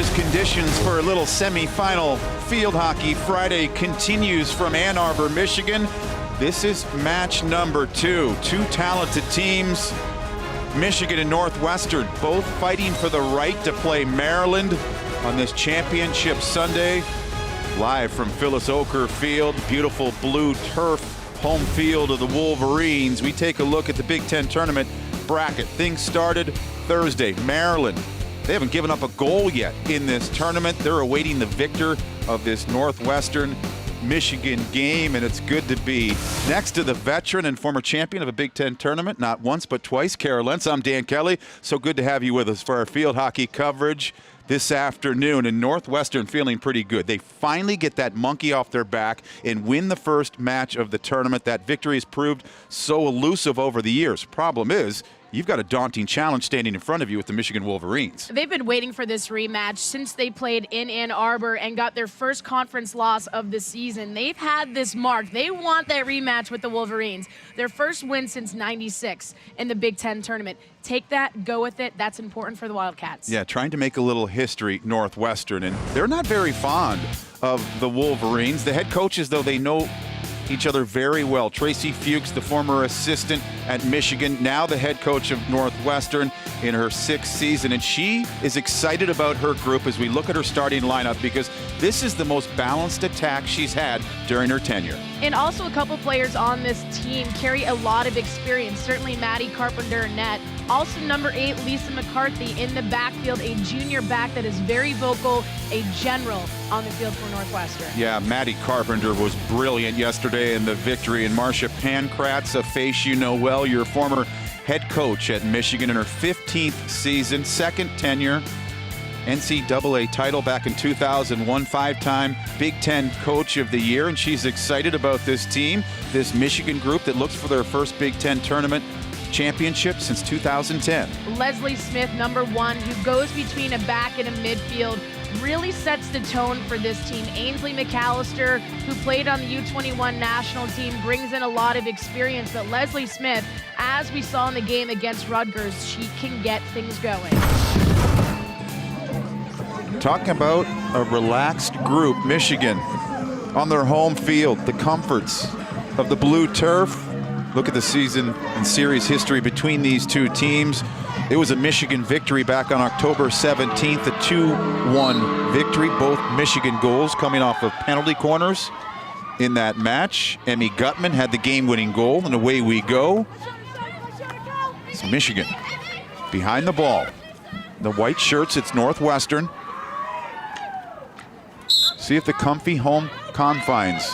changes conditions for a little semi-final field hockey. Friday continues from Ann Arbor, Michigan. This is match number 2. Two talented teams, Michigan and Northwestern, both fighting for the right to play Maryland on this championship Sunday. Live from Phyllis Oker Field, beautiful blue turf, home field of the Wolverines. We take a look at the Big Ten tournament bracket. Things started Thursday. Maryland, they haven't given up a goal yet in this tournament. They're awaiting the victor of this Northwestern Michigan game, and it's good to be next to the veteran and former champion of a Big Ten tournament, not once but twice, Kara Lentz. I'm Dan Kelly. So good to have you with us for our field hockey coverage this afternoon. And Northwestern feeling pretty good. They finally get that monkey off their back and win the first match of the tournament. That victory has proved so elusive over the years. Problem is, you've got a daunting challenge standing in front of you with the Michigan Wolverines. They've been waiting for this rematch since they played in Ann Arbor and got their first conference loss of the season. They've had this mark. They want that rematch with the Wolverines. Their first win since '96 in the Big Ten tournament. Take that, go with it. That's important for the Wildcats. Yeah, trying to make a little history, Northwestern, and they're not very fond of the Wolverines. The head coaches, though, they know each other very well. Tracy Fuchs, the former assistant at Michigan, now the head coach of Northwestern in her 6th season. And she is excited about her group as we look at her starting lineup, because this is the most balanced attack she's had during her tenure. And also a couple players on this team carry a lot of experience. Certainly Maddie Carpenter, net. Also number 8, Lisa McCarthy in the backfield, a junior back that is very vocal, a general on the field for Northwestern. Yeah, Maddie Carpenter was brilliant yesterday in the victory. And Marcia Pankratz, a face you know well, your former head coach at Michigan in her 15th season, second tenure, NCAA title back in 2001, 5-time Big Ten Coach of the Year. And she's excited about this team, this Michigan group that looks for their first Big Ten tournament championship since 2010. Leslie Smith, number 1, who goes between a back and a midfield, really sets the tone for this team. Ainsley McAllister, who played on the U21 national team, brings in a lot of experience, but Leslie Smith, as we saw in the game against Rutgers, she can get things going. Talking about a relaxed group, Michigan on their home field, the comforts of the blue turf. Look at the season and series history between these two teams. It was a Michigan victory back on October 17th, a 2-1 victory. Both Michigan goals coming off of penalty corners in that match. Emmy Gutman had the game-winning goal, and away we go. It's Michigan behind the ball. The white shirts, it's Northwestern. See if the comfy home confines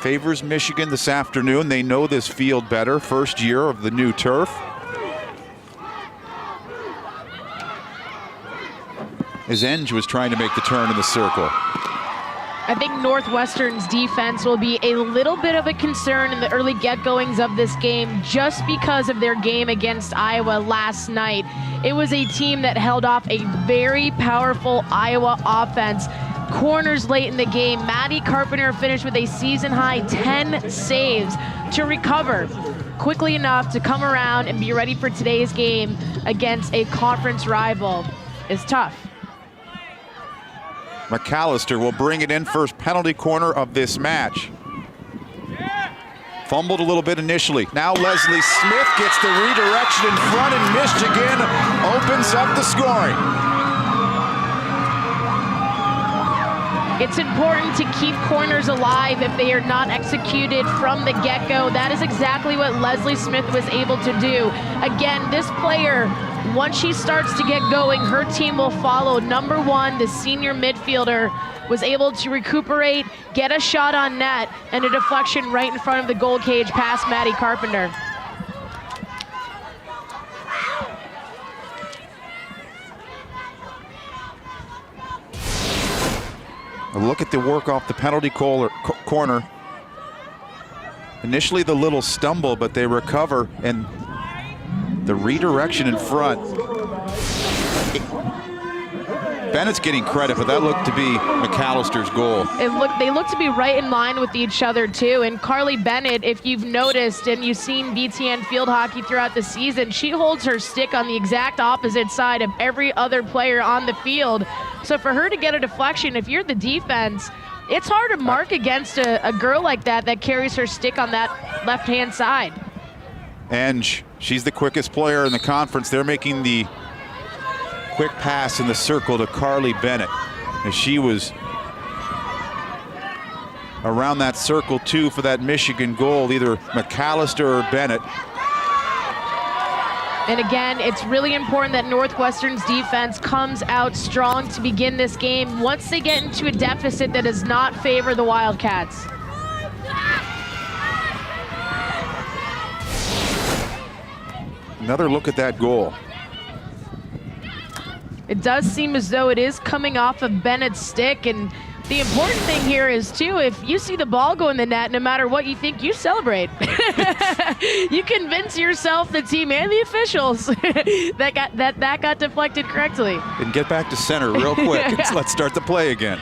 favors Michigan this afternoon. They know this field better. First year of the new turf. As Enge was trying to make the turn in the circle. I think Northwestern's defense will be a little bit of a concern in the early get-goings of this game, just because of their game against Iowa last night. It was a team that held off a very powerful Iowa offense. Corners late in the game. Maddie Carpenter finished with a season-high 10 saves to recover quickly enough to come around and be ready for today's game against a conference rival. It's tough. McAllister will bring it in, first penalty corner of this match. Fumbled a little bit initially. Now Leslie Smith gets the redirection in front, and Michigan opens up the scoring. It's important to keep corners alive if they are not executed from the get-go. That is exactly what Leslie Smith was able to do. Again, this player, once she starts to get going, her team will follow. Number 1, the senior midfielder, was able to recuperate, get a shot on net, and a deflection right in front of the goal cage past Maddie Carpenter. A look at the work off the penalty corner. Initially the little stumble, but they recover, and the redirection in front. Bennett's getting credit, but that looked to be McAllister's goal. They look to be right in line with each other too. And Carly Bennett, if you've noticed and you've seen BTN field hockey throughout the season, she holds her stick on the exact opposite side of every other player on the field. So for her to get a deflection, if you're the defense, it's hard to mark against a girl like that carries her stick on that left-hand side. And she's the quickest player in the conference. They're making the quick pass in the circle to Carly Bennett, as she was around that circle too for that Michigan goal, either McAllister or Bennett. And again, it's really important that Northwestern's defense comes out strong to begin this game once they get into a deficit that does not favor the Wildcats. Another look at that goal. It does seem as though it is coming off of Bennett's stick, and the important thing here is too, if you see the ball go in the net, no matter what you think, you celebrate. You convince yourself, the team and the officials that got deflected correctly. And get back to center real quick. Let's start the play again.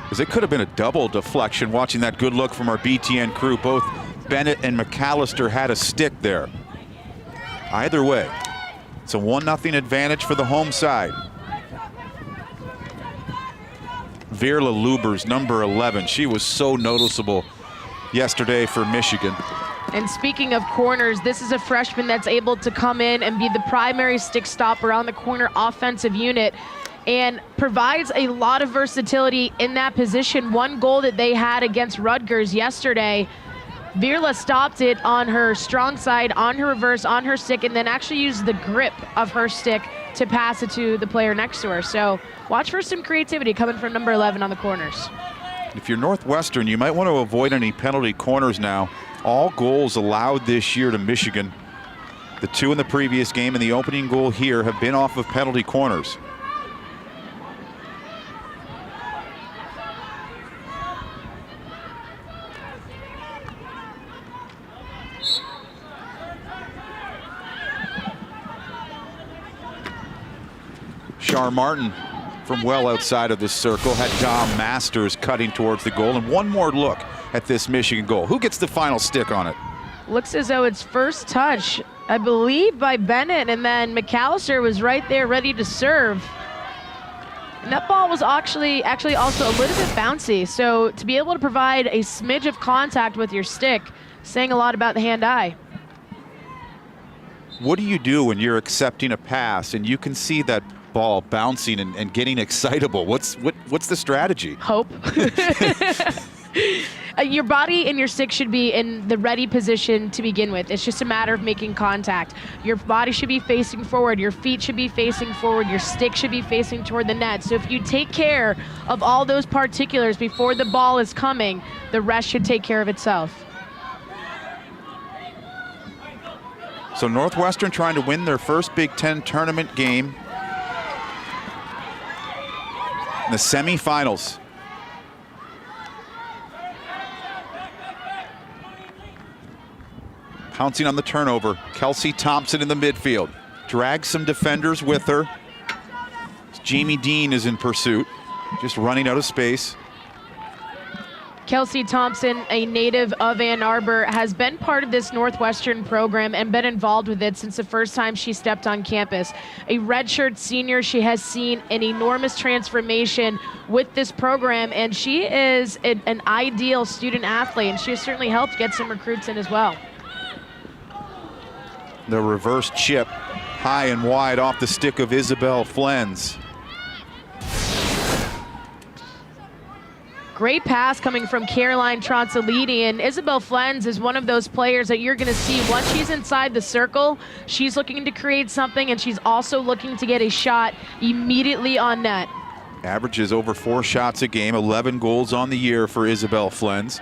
Because it could have been a double deflection watching that good look from our BTN crew. Both Bennett and McAllister had a stick there. Either way, it's a 1-0 advantage for the home side. Virla Lubers, number 11. She was so noticeable yesterday for Michigan. And speaking of corners, this is a freshman that's able to come in and be the primary stick stopper on the corner offensive unit and provides a lot of versatility in that position. One goal that they had against Rutgers yesterday, Virla stopped it on her strong side, on her reverse, on her stick, and then actually used the grip of her stick to pass it to the player next to her. So watch for some creativity coming from number 11 on the corners. If you're Northwestern, you might want to avoid any penalty corners now. All goals allowed this year to Michigan, the 2 in the previous game and the opening goal here, have been off of penalty corners. Shar Martin from well outside of the circle had Dom Masters cutting towards the goal. And one more look at this Michigan goal. Who gets the final stick on it? Looks as though it's first touch, I believe, by Bennett, and then McAllister was right there ready to serve. And that ball was actually also a little bit bouncy. So to be able to provide a smidge of contact with your stick, saying a lot about the hand-eye. What do you do when you're accepting a pass and you can see that ball bouncing and getting excitable? What's the strategy? Hope. Your body and your stick should be in the ready position to begin with. It's just a matter of making contact. Your body should be facing forward. Your feet should be facing forward. Your stick should be facing toward the net. So if you take care of all those particulars before the ball is coming, the rest should take care of itself. So Northwestern trying to win their first Big Ten tournament game in the semifinals. Pouncing on the turnover, Kelsey Thompson in the midfield. Drags some defenders with her. Jamie Dean is in pursuit, just running out of space. Kelsey Thompson, a native of Ann Arbor, has been part of this Northwestern program and been involved with it since the first time she stepped on campus. A redshirt senior, she has seen an enormous transformation with this program, and she is an ideal student athlete, and she has certainly helped get some recruits in as well. The reverse chip, high and wide off the stick of Isabel Flens. Great pass coming from Caroline Tronsolini, and Isabel Flens is one of those players that you're going to see once she's inside the circle, she's looking to create something, and she's also looking to get a shot immediately on net. Averages over 4 shots a game, 11 goals on the year for Isabel Flens.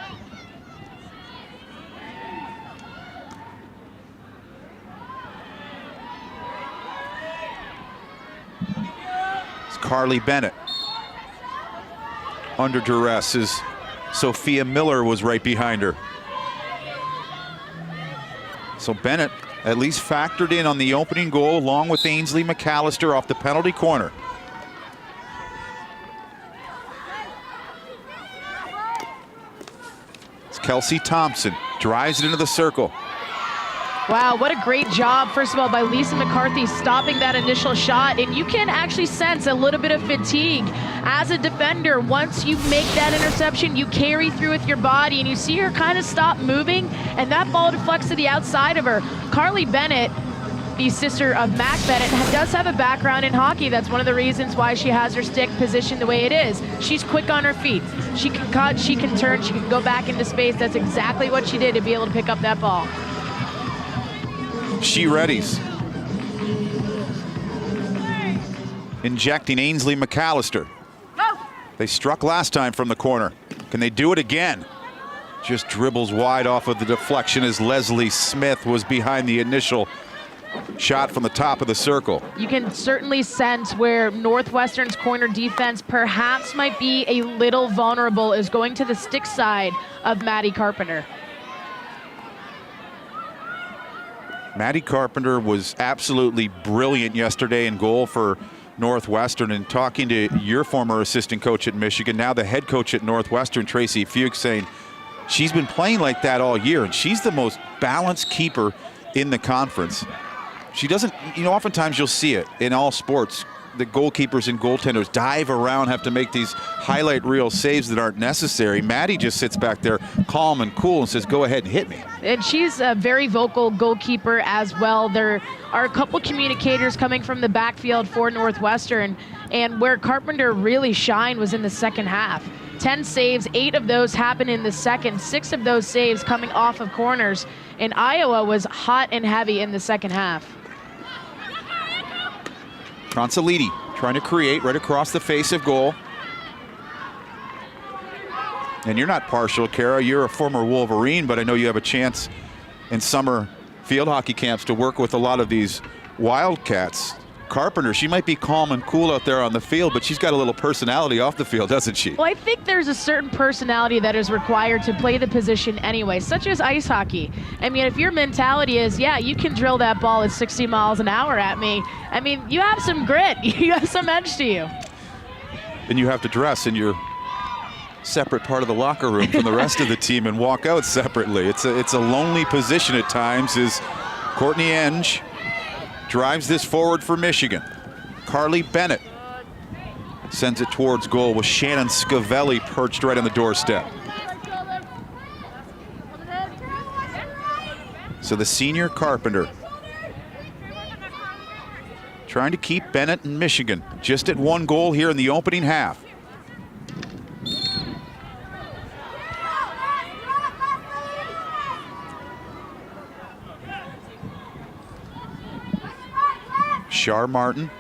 It's Carly Bennett. Under duress as Sophia Miller was right behind her. So Bennett at least factored in on the opening goal along with Ainsley McAllister off the penalty corner. Kelsey Thompson drives it into the circle. Wow, what a great job, first of all, by Lisa McCarthy stopping that initial shot. And you can actually sense a little bit of fatigue as a defender. Once you make that interception, you carry through with your body, and you see her kind of stop moving, and that ball deflects to the outside of her. Carly Bennett, the sister of Mac Bennett, does have a background in hockey. That's one of the reasons why she has her stick positioned the way it is. She's quick on her feet. She can cut, she can turn, she can go back into space. That's exactly what she did to be able to pick up that ball. She readies. Injecting Ainsley McAllister. They struck last time from the corner. Can they do it again? Just dribbles wide off of the deflection as Leslie Smith was behind the initial shot from the top of the circle. You can certainly sense where Northwestern's corner defense perhaps might be a little vulnerable, is going to the stick side of Maddie Carpenter. Maddie Carpenter was absolutely brilliant yesterday in goal for Northwestern. And talking to your former assistant coach at Michigan, now the head coach at Northwestern, Tracy Fuchs, saying she's been playing like that all year, and she's the most balanced keeper in the conference. She doesn't, oftentimes you'll see it in all sports. The goalkeepers and goaltenders dive around, have to make these highlight reel saves that aren't necessary. Maddie just sits back there calm and cool and says, go ahead and hit me. And she's a very vocal goalkeeper as well. There are a couple communicators coming from the backfield for Northwestern, and where Carpenter really shined was in the second half. 10 saves, 8 of those happened in the second, 6 of those saves coming off of corners, and Iowa was hot and heavy in the second half. Consolidi trying to create right across the face of goal. And you're not partial, Kara. You're a former Wolverine, but I know you have a chance in summer field hockey camps to work with a lot of these Wildcats. Carpenter, she might be calm and cool out there on the field, but she's got a little personality off the field, doesn't she? Well, I think there's a certain personality that is required to play the position anyway, such as ice hockey. I mean, if your mentality is, yeah, you can drill that ball at 60 miles an hour at me, I mean, you have some grit, you have some edge to you. And you have to dress in your separate part of the locker room from the rest of the team and walk out separately. It's a lonely position at times as Courtney Enge drives this forward for Michigan. Carly Bennett sends it towards goal with Shannon Scavelli perched right on the doorstep. So the senior Carpenter trying to keep Bennett and Michigan just at 1 goal here in the opening half. Shar Martin,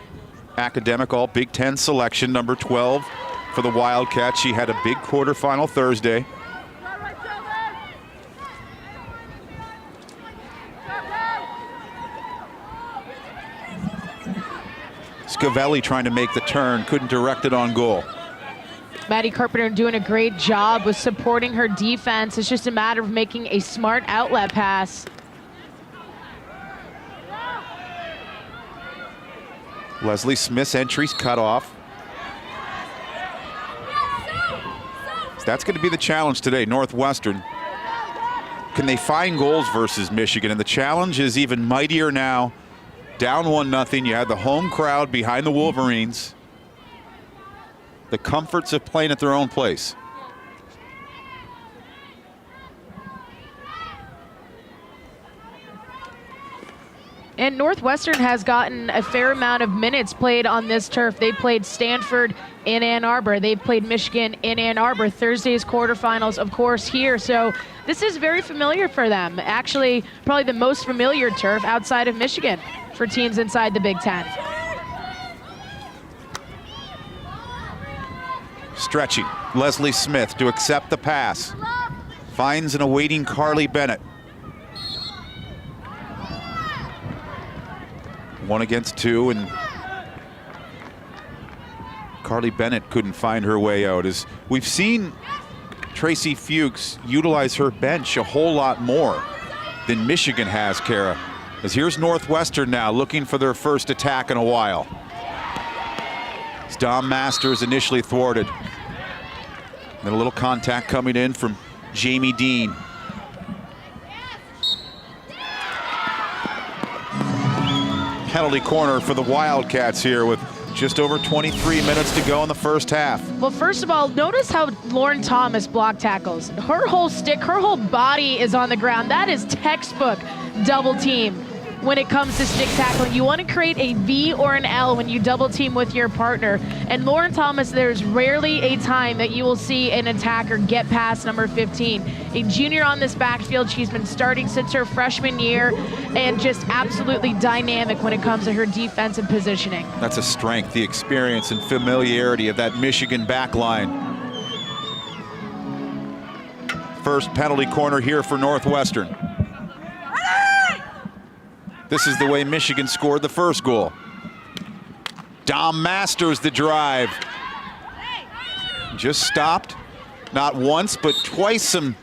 academic all Big Ten selection, number 12 for the Wildcats. She had a big quarterfinal Thursday. Scavelli trying to make the turn, couldn't direct it on goal. Maddie Carpenter doing a great job with supporting her defense. It's just a matter of making a smart outlet pass. Leslie Smith's entry's cut off. So that's going to be the challenge today. Northwestern, can they find goals versus Michigan? And the challenge is even mightier now. Down 1-0. You had the home crowd behind the Wolverines. The comforts of playing at their own place. And Northwestern has gotten a fair amount of minutes played on this turf. They played Stanford in Ann Arbor. They played Michigan in Ann Arbor. Thursday's quarterfinals, of course, here. So this is very familiar for them. Actually, probably the most familiar turf outside of Michigan for teams inside the Big Ten. Stretching. Leslie Smith to accept the pass. Finds an awaiting Carly Bennett. 1 against 2, and Carly Bennett couldn't find her way out. As we've seen Tracy Fuchs utilize her bench a whole lot more than Michigan has, Kara. As here's Northwestern now looking for their first attack in a while. As Dom Masters initially thwarted. Then a little contact coming in from Jamie Dean. Penalty corner for the Wildcats here with just over 23 minutes to go in the first half. Well, first of all, notice how Lauren Thomas block tackles. Her whole stick, her whole body is on the ground. That is textbook double team when it comes to stick tackling. You want to create a V or an L when you double team with your partner. And Lauren Thomas, there's rarely a time that you will see an attacker get past number 15. A junior on this backfield, she's been starting since her freshman year and just absolutely dynamic when it comes to her defensive positioning. That's a strength, the experience and familiarity of that Michigan back line. First penalty corner here for Northwestern. This is the way Michigan scored the first goal. Dom Masters the drive. Just stopped, not once, but twice some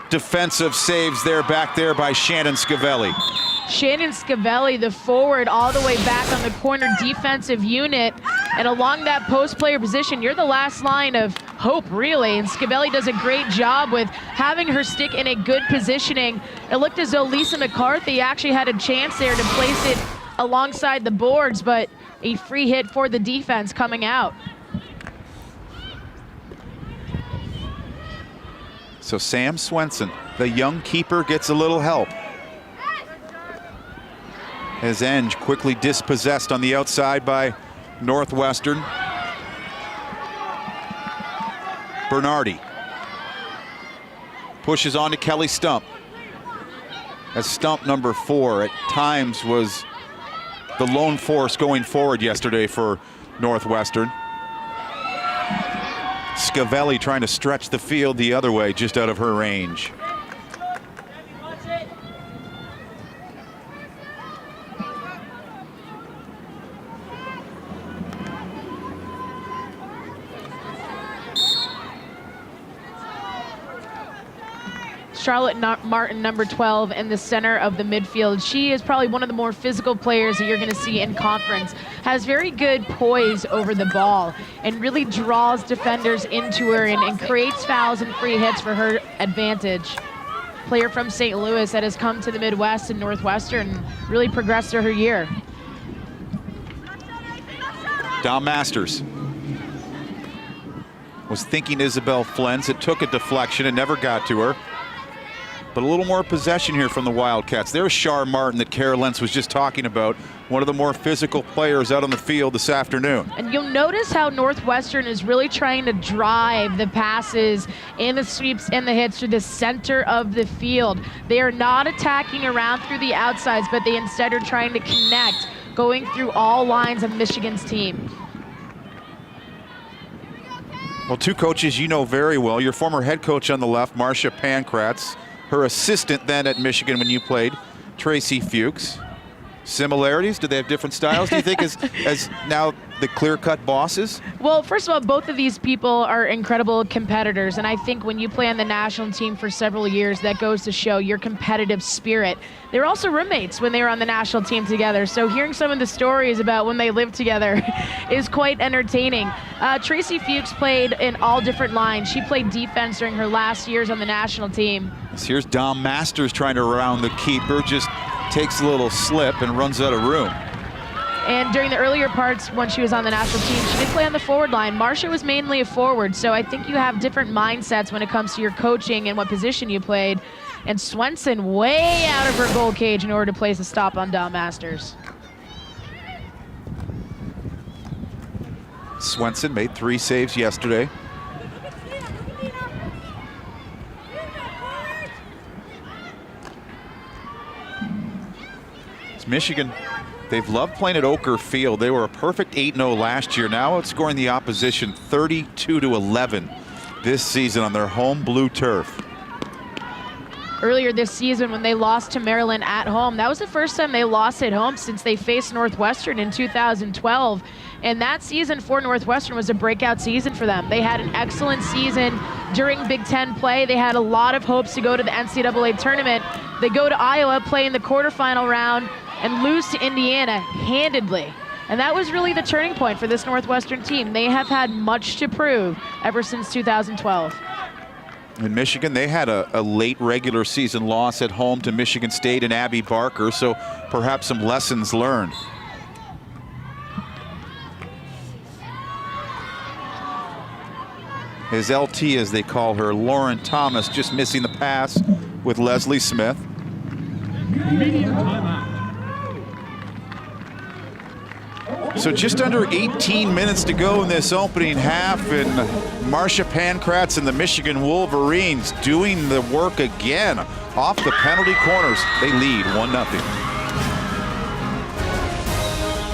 defensive saves there, back there by Shannon Scavelli. Shannon Scavelli, the forward, all the way back on the corner defensive unit. And along that post player position, you're the last line of hope, really. And Scavelli does a great job with having her stick in a good positioning. It looked as though Lisa McCarthy actually had a chance there to place it alongside the boards, but a free hit for the defense coming out. So Sam Swenson, the young keeper, gets a little help. As Enge quickly dispossessed on the outside by Northwestern. Bernardi pushes on to Kelly Stump. As Stump, number 4, at times was the lone force going forward yesterday for Northwestern. Scavelli trying to stretch the field the other way, just out of her range. Charlotte Martin, number 12, in the center of the midfield. She is probably one of the more physical players that you're going to see in conference. Has very good poise over the ball and really draws defenders into her and creates fouls and free hits for her advantage. Player from St. Louis that has come to the Midwest and Northwestern, really progressed through her year. Dom Masters was thinking Isabel Flens. It took a deflection and never got to her. But a little more possession here from the Wildcats. There's Char Martin that Kara Lentz was just talking about, one of the more physical players out on the field this afternoon. And you'll notice how Northwestern is really trying to drive the passes and the sweeps and the hits to the center of the field. They are not attacking around through the outsides, but they instead are trying to connect, going through all lines of Michigan's team. Well, two coaches you know very well. Your former head coach on the left, Marcia Pankratz. Her assistant then at Michigan when you played, Tracy Fuchs. Similarities? Do they have different styles, do you think, as now the clear-cut bosses? Well, first of all, both of these people are incredible competitors, and I think when you play on the national team for several years, that goes to show your competitive spirit. They were also roommates when they were on the national team together, so hearing some of the stories about when they lived together is quite entertaining. Tracy Fuchs played in all different lines. She played defense during her last years on the national team. So here's Dom Masters trying to round the keeper, just takes a little slip and runs out of room. And during the earlier parts when she was on the national team, she did play on the forward line. Marcia was mainly a forward, so I think you have different mindsets when it comes to your coaching and what position you played. And Swenson way out of her goal cage in order to place a stop on Dom Masters. Swenson made 3 saves yesterday. It's Michigan. They've loved playing at Oker Field. They were a perfect 8-0 last year. Now outscoring the opposition 32-11 this season on their home blue turf. Earlier this season when they lost to Maryland at home, that was the first time they lost at home since they faced Northwestern in 2012. And that season for Northwestern was a breakout season for them. They had an excellent season during Big Ten play. They had a lot of hopes to go to the NCAA tournament. They go to Iowa, play in the quarterfinal round, and lose to Indiana handedly. And that was really the turning point for this Northwestern team. They have had much to prove ever since 2012. In Michigan, they had a late regular season loss at home to Michigan State and Abby Barker, so perhaps some lessons learned. His LT, as they call her, Lauren Thomas, just missing the pass with Leslie Smith. So just under 18 minutes to go in this opening half, and Marcia Pankratz and the Michigan Wolverines doing the work again. Off the penalty corners, they lead 1-0.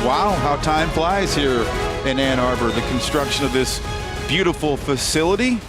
Wow, how time flies here in Ann Arbor. The construction of this beautiful facility.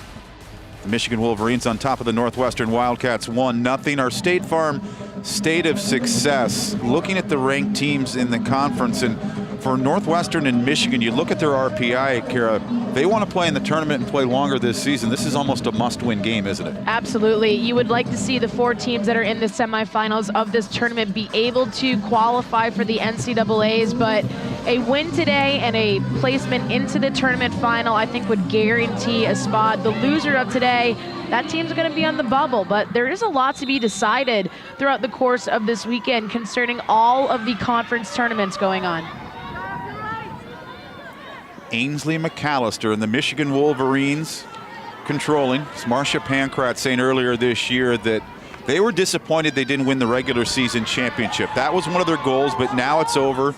The Michigan Wolverines on top of the Northwestern Wildcats 1-0. Our State Farm State of Success, looking at the ranked teams in the conference, and for Northwestern and Michigan, you look at their RPI, Kara, they want to play in the tournament and play longer this season. This is almost a must-win game, isn't it? Absolutely. You would like to see the 4 teams that are in the semifinals of this tournament be able to qualify for the NCAAs, but a win today and a placement into the tournament final, I think, would guarantee a spot. The loser of today, that team's going to be on the bubble, but there is a lot to be decided throughout the course of this weekend concerning all of the conference tournaments going on. Ainsley McAllister and the Michigan Wolverines controlling. As Marcia Pankratz saying earlier this year that they were disappointed they didn't win the regular season championship. That was one of their goals, but now it's over.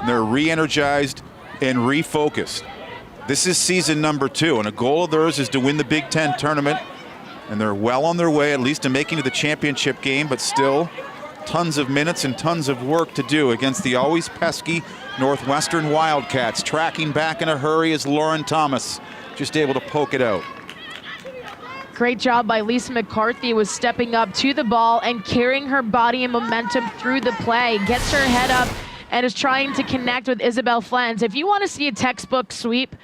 They're re-energized and refocused. This is season number 2, and a goal of theirs is to win the Big Ten tournament, and they're well on their way at least to making it to the championship game, but still tons of minutes and tons of work to do against the always pesky Northwestern Wildcats. Tracking back in a hurry is Lauren Thomas, just able to poke it out. Great job by Lisa McCarthy, was stepping up to the ball and carrying her body and momentum through the play. Gets her head up and is trying to connect with Isabel Flens. If you want to see a textbook sweep,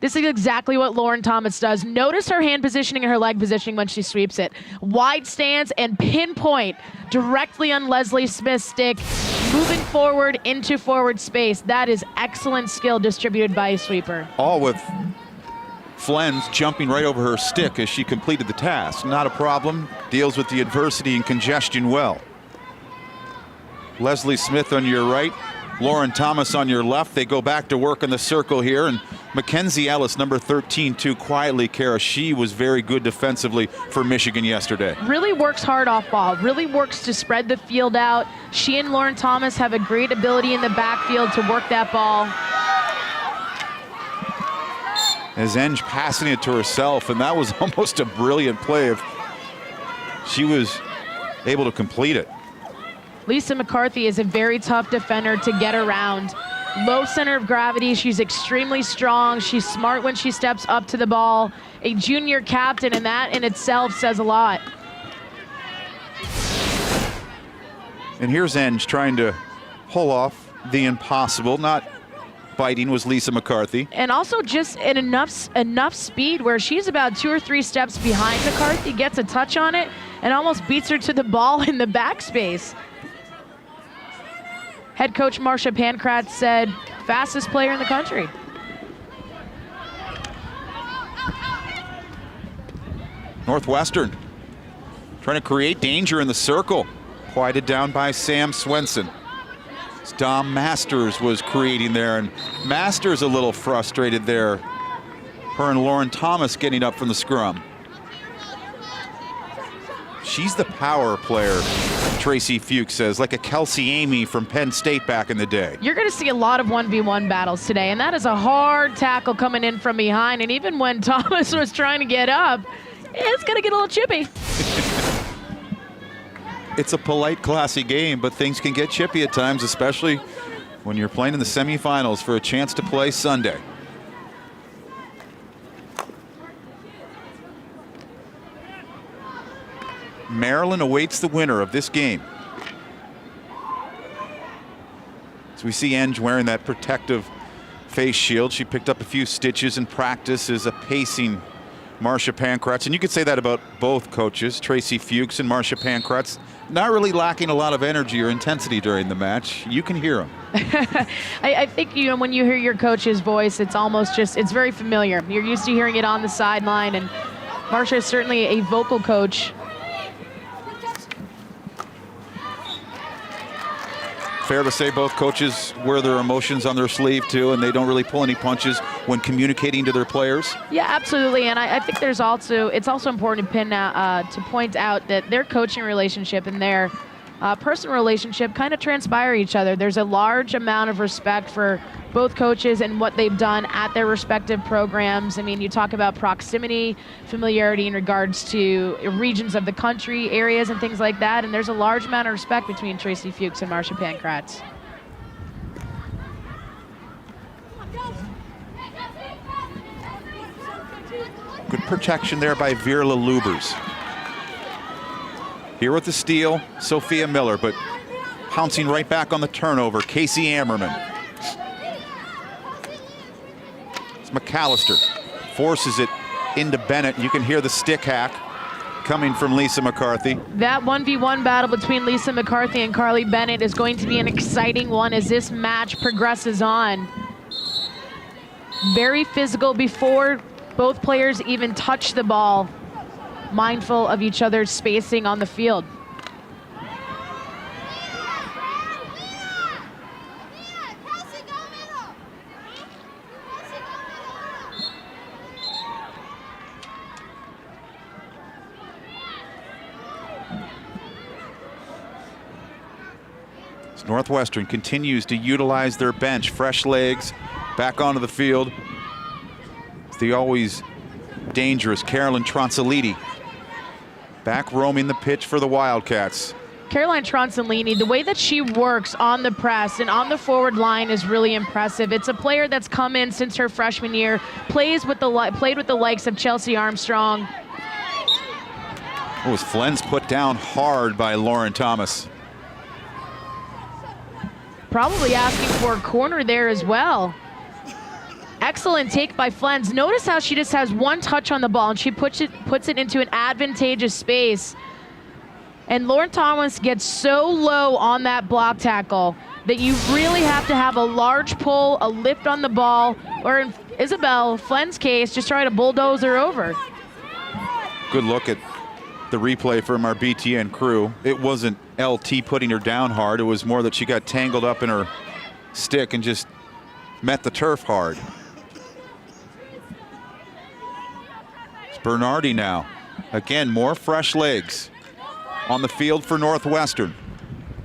this is exactly what Lauren Thomas does. Notice her hand positioning and her leg positioning when she sweeps it. Wide stance and pinpoint directly on Leslie Smith's stick, moving forward into forward space. That is excellent skill distributed by a sweeper. All with Flens jumping right over her stick as she completed the task. Not a problem. Deals with the adversity and congestion well. Leslie Smith on your right, Lauren Thomas on your left. They go back to work in the circle here, and Mackenzie Ellis, number 13, too quietly, Kara. She was very good defensively for Michigan yesterday. Really works hard off ball, really works to spread the field out. She and Lauren Thomas have a great ability in the backfield to work that ball. As Enge passing it to herself, and that was almost a brilliant play if she was able to complete it. Lisa McCarthy is a very tough defender to get around. Low center of gravity, she's extremely strong. She's smart when she steps up to the ball. A junior captain, and that in itself says a lot. And here's Enge trying to pull off the impossible. Not biting was Lisa McCarthy. And also just in enough speed where she's about 2 or 3 steps behind McCarthy, gets a touch on it, and almost beats her to the ball in the backspace. Head coach Marcia Pankratz said, fastest player in the country. Northwestern trying to create danger in the circle. Quieted down by Sam Swenson. Dom Masters was creating there, and Masters a little frustrated there. Her and Lauren Thomas getting up from the scrum. She's the power player, Tracy Fuchs says, like a Kelsey Amy from Penn State back in the day. You're going to see a lot of 1v1 battles today, and that is a hard tackle coming in from behind. And even when Thomas was trying to get up, it's going to get a little chippy. It's a polite, classy game, but things can get chippy at times, especially when you're playing in the semifinals for a chance to play Sunday. Maryland awaits the winner of this game. So we see Enge wearing that protective face shield. She picked up a few stitches in practice as a pacing Marcia Pankratz. And you could say that about both coaches, Tracy Fuchs and Marcia Pankratz. Not really lacking a lot of energy or intensity during the match. You can hear them. I think, you know, when you hear your coach's voice, it's almost just, it's very familiar. You're used to hearing it on the sideline, and Marcia is certainly a vocal coach. Fair to say both coaches wear their emotions on their sleeve too, and they don't really pull any punches when communicating to their players. Yeah, absolutely. And I think it's also important to point out that their coaching relationship and their personal relationship kind of transpire each other. There's a large amount of respect for both coaches and what they've done at their respective programs. I mean, you talk about proximity, familiarity in regards to regions of the country, areas and things like that, and there's a large amount of respect between Tracy Fuchs and Marcia Pankratz. Good protection there by Virla Lubers. Here with the steal, Sophia Miller, but pouncing right back on the turnover, Casey Ammerman. It's McAllister, forces it into Bennett. You can hear the stick hack coming from Lisa McCarthy. That 1v1 battle between Lisa McCarthy and Carly Bennett is going to be an exciting one as this match progresses on. Very physical before both players even touch the ball, mindful of each other's spacing on the field. Northwestern continues to utilize their bench, fresh legs back onto the field. It's the always dangerous Carolyn Tronsoliti back roaming the pitch for the Wildcats. Caroline Tronsolini, the way that she works on the press and on the forward line is really impressive. It's a player that's come in since her freshman year, played with the likes of Chelsea Armstrong. Was Flens put down hard by Lauren Thomas. Probably asking for a corner there as well. Excellent take by Flens. Notice how she just has one touch on the ball and she puts it into an advantageous space. And Lauren Thomas gets so low on that block tackle that you really have to have a large pull, a lift on the ball, or in Isabel Flens' case, just try to bulldoze her over. Good look at the replay from our BTN crew. It wasn't LT putting her down hard. It was more that she got tangled up in her stick and just met the turf hard. It's Bernardi now. Again, more fresh legs on the field for Northwestern.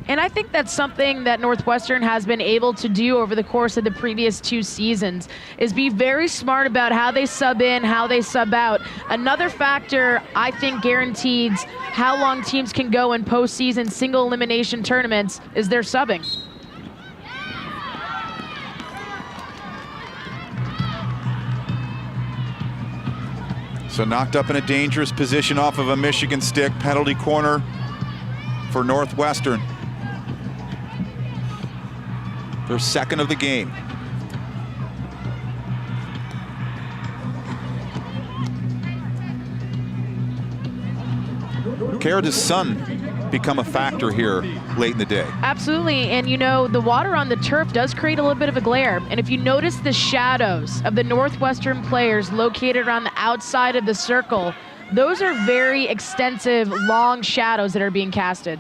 And I think that's something that Northwestern has been able to do over the course of the previous 2 seasons, is be very smart about how they sub in, how they sub out. Another factor I think guarantees how long teams can go in postseason single elimination tournaments is their subbing. So knocked up in a dangerous position off of a Michigan stick, penalty corner for Northwestern. Their second of the game. Cara, does sun become a factor here late in the day? Absolutely, and you know, the water on the turf does create a little bit of a glare. And if you notice the shadows of the Northwestern players located around the outside of the circle, those are very extensive, long shadows that are being casted.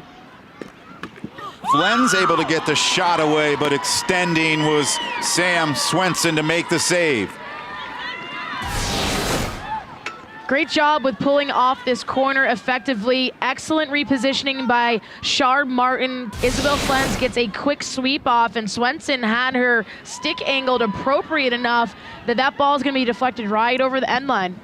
Flens able to get the shot away, but extending was Sam Swenson to make the save. Great job with pulling off this corner effectively. Excellent repositioning by Shard Martin. Isabel Flens gets a quick sweep off, and Swenson had her stick angled appropriate enough that that ball is going to be deflected right over the end line.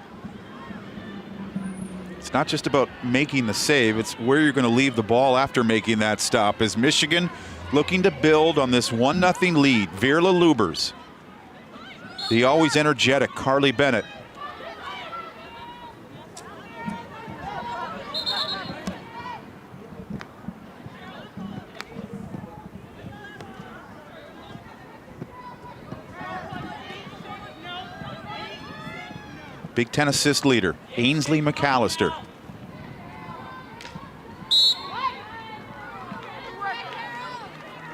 It's not just about making the save, it's where you're going to leave the ball after making that stop. As Michigan looking to build on this 1-0 lead, Virla Lubers, the always energetic Carly Bennett. Big Ten assist leader, Ainsley McAllister.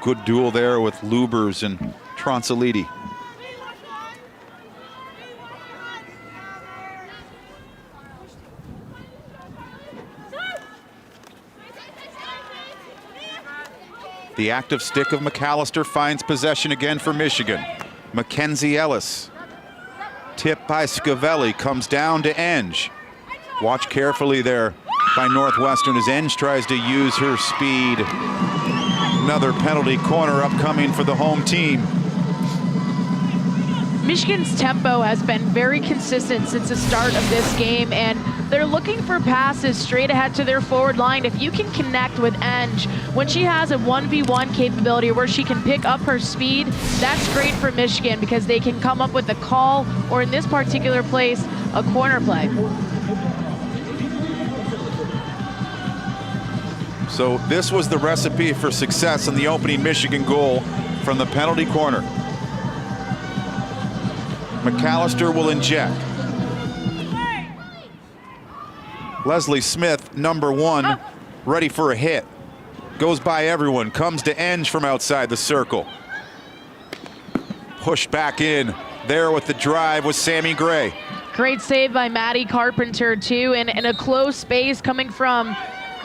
Good duel there with Lubers and Tronsoliti. The active stick of McAllister finds possession again for Michigan. Mackenzie Ellis. Tip by Scavelli, comes down to Enge. Watch carefully there by Northwestern as Enge tries to use her speed. Another penalty corner upcoming for the home team. Michigan's tempo has been very consistent since the start of this game, and they're looking for passes straight ahead to their forward line. If you can connect with Enge when she has a 1v1 capability where she can pick up her speed, that's great for Michigan because they can come up with a call, or in this particular place, a corner play. So this was the recipe for success in the opening Michigan goal from the penalty corner. McAllister will inject. Leslie Smith, number 1, ready for a hit. Goes by everyone, comes to Enge from outside the circle. Pushed back in. There with the drive was Sammy Gray. Great save by Maddie Carpenter too, and in a close space coming from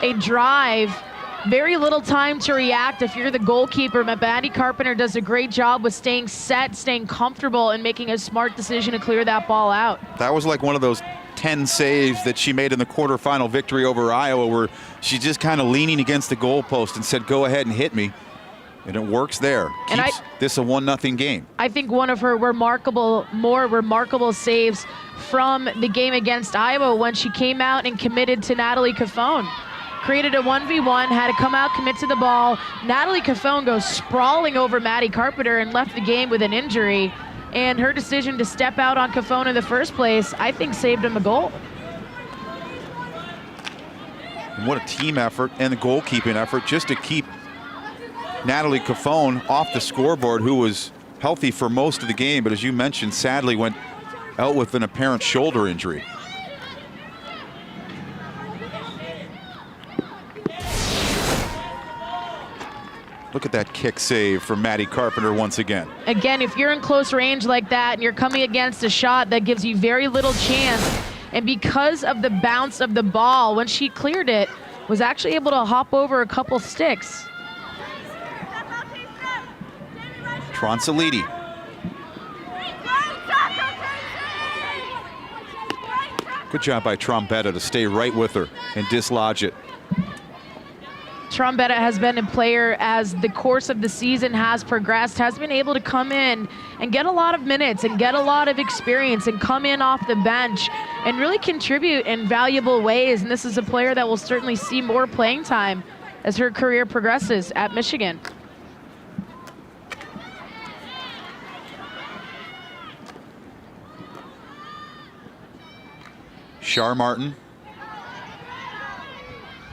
a drive. Very little time to react if you're the goalkeeper. Maddie Carpenter does a great job with staying set, staying comfortable, and making a smart decision to clear that ball out. That was like one of those 10 saves that she made in the quarterfinal victory over Iowa, where she's just kind of leaning against the goalpost and said, go ahead and hit me. And it works there. Keeps this a 1-0 game. I think one of her more remarkable saves from the game against Iowa when she came out and committed to Natalie Cofone. Created a 1v1, had to come out, commit to the ball. Natalie Cofone goes sprawling over Maddie Carpenter and left the game with an injury. And her decision to step out on Cofone in the first place, I think saved him a goal. And what a team effort and the goalkeeping effort just to keep Natalie Cofone off the scoreboard, who was healthy for most of the game, but as you mentioned, sadly went out with an apparent shoulder injury. Look at that kick save from Maddie Carpenter once again. Again, if you're in close range like that and you're coming against a shot that gives you very little chance, and because of the bounce of the ball, when she cleared it, was actually able to hop over a couple sticks. Tronsoliti. Good job by Trombetta to stay right with her and dislodge it. Trombetta has been a player as the course of the season has progressed, has been able to come in and get a lot of minutes and get a lot of experience and come in off the bench and really contribute in valuable ways. And this is a player that will certainly see more playing time as her career progresses at Michigan. Shar Martin.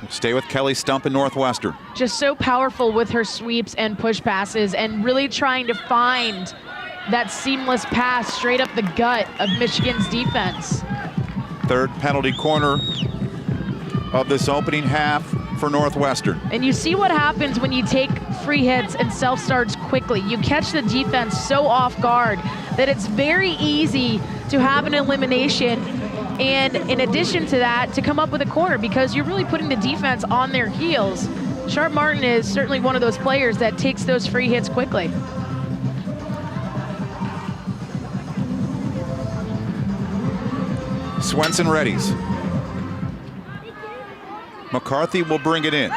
Stay with Kelly Stump in Northwestern. Just so powerful with her sweeps and push passes and really trying to find that seamless pass straight up the gut of Michigan's defense. Third penalty corner of this opening half for Northwestern. And you see what happens when you take free hits and self-starts quickly. You catch the defense so off guard that it's very easy to have an elimination, and in addition to that, to come up with a corner because you're really putting the defense on their heels. Sharp Martin is certainly one of those players that takes those free hits quickly. Swenson readies. McCarthy will bring it in.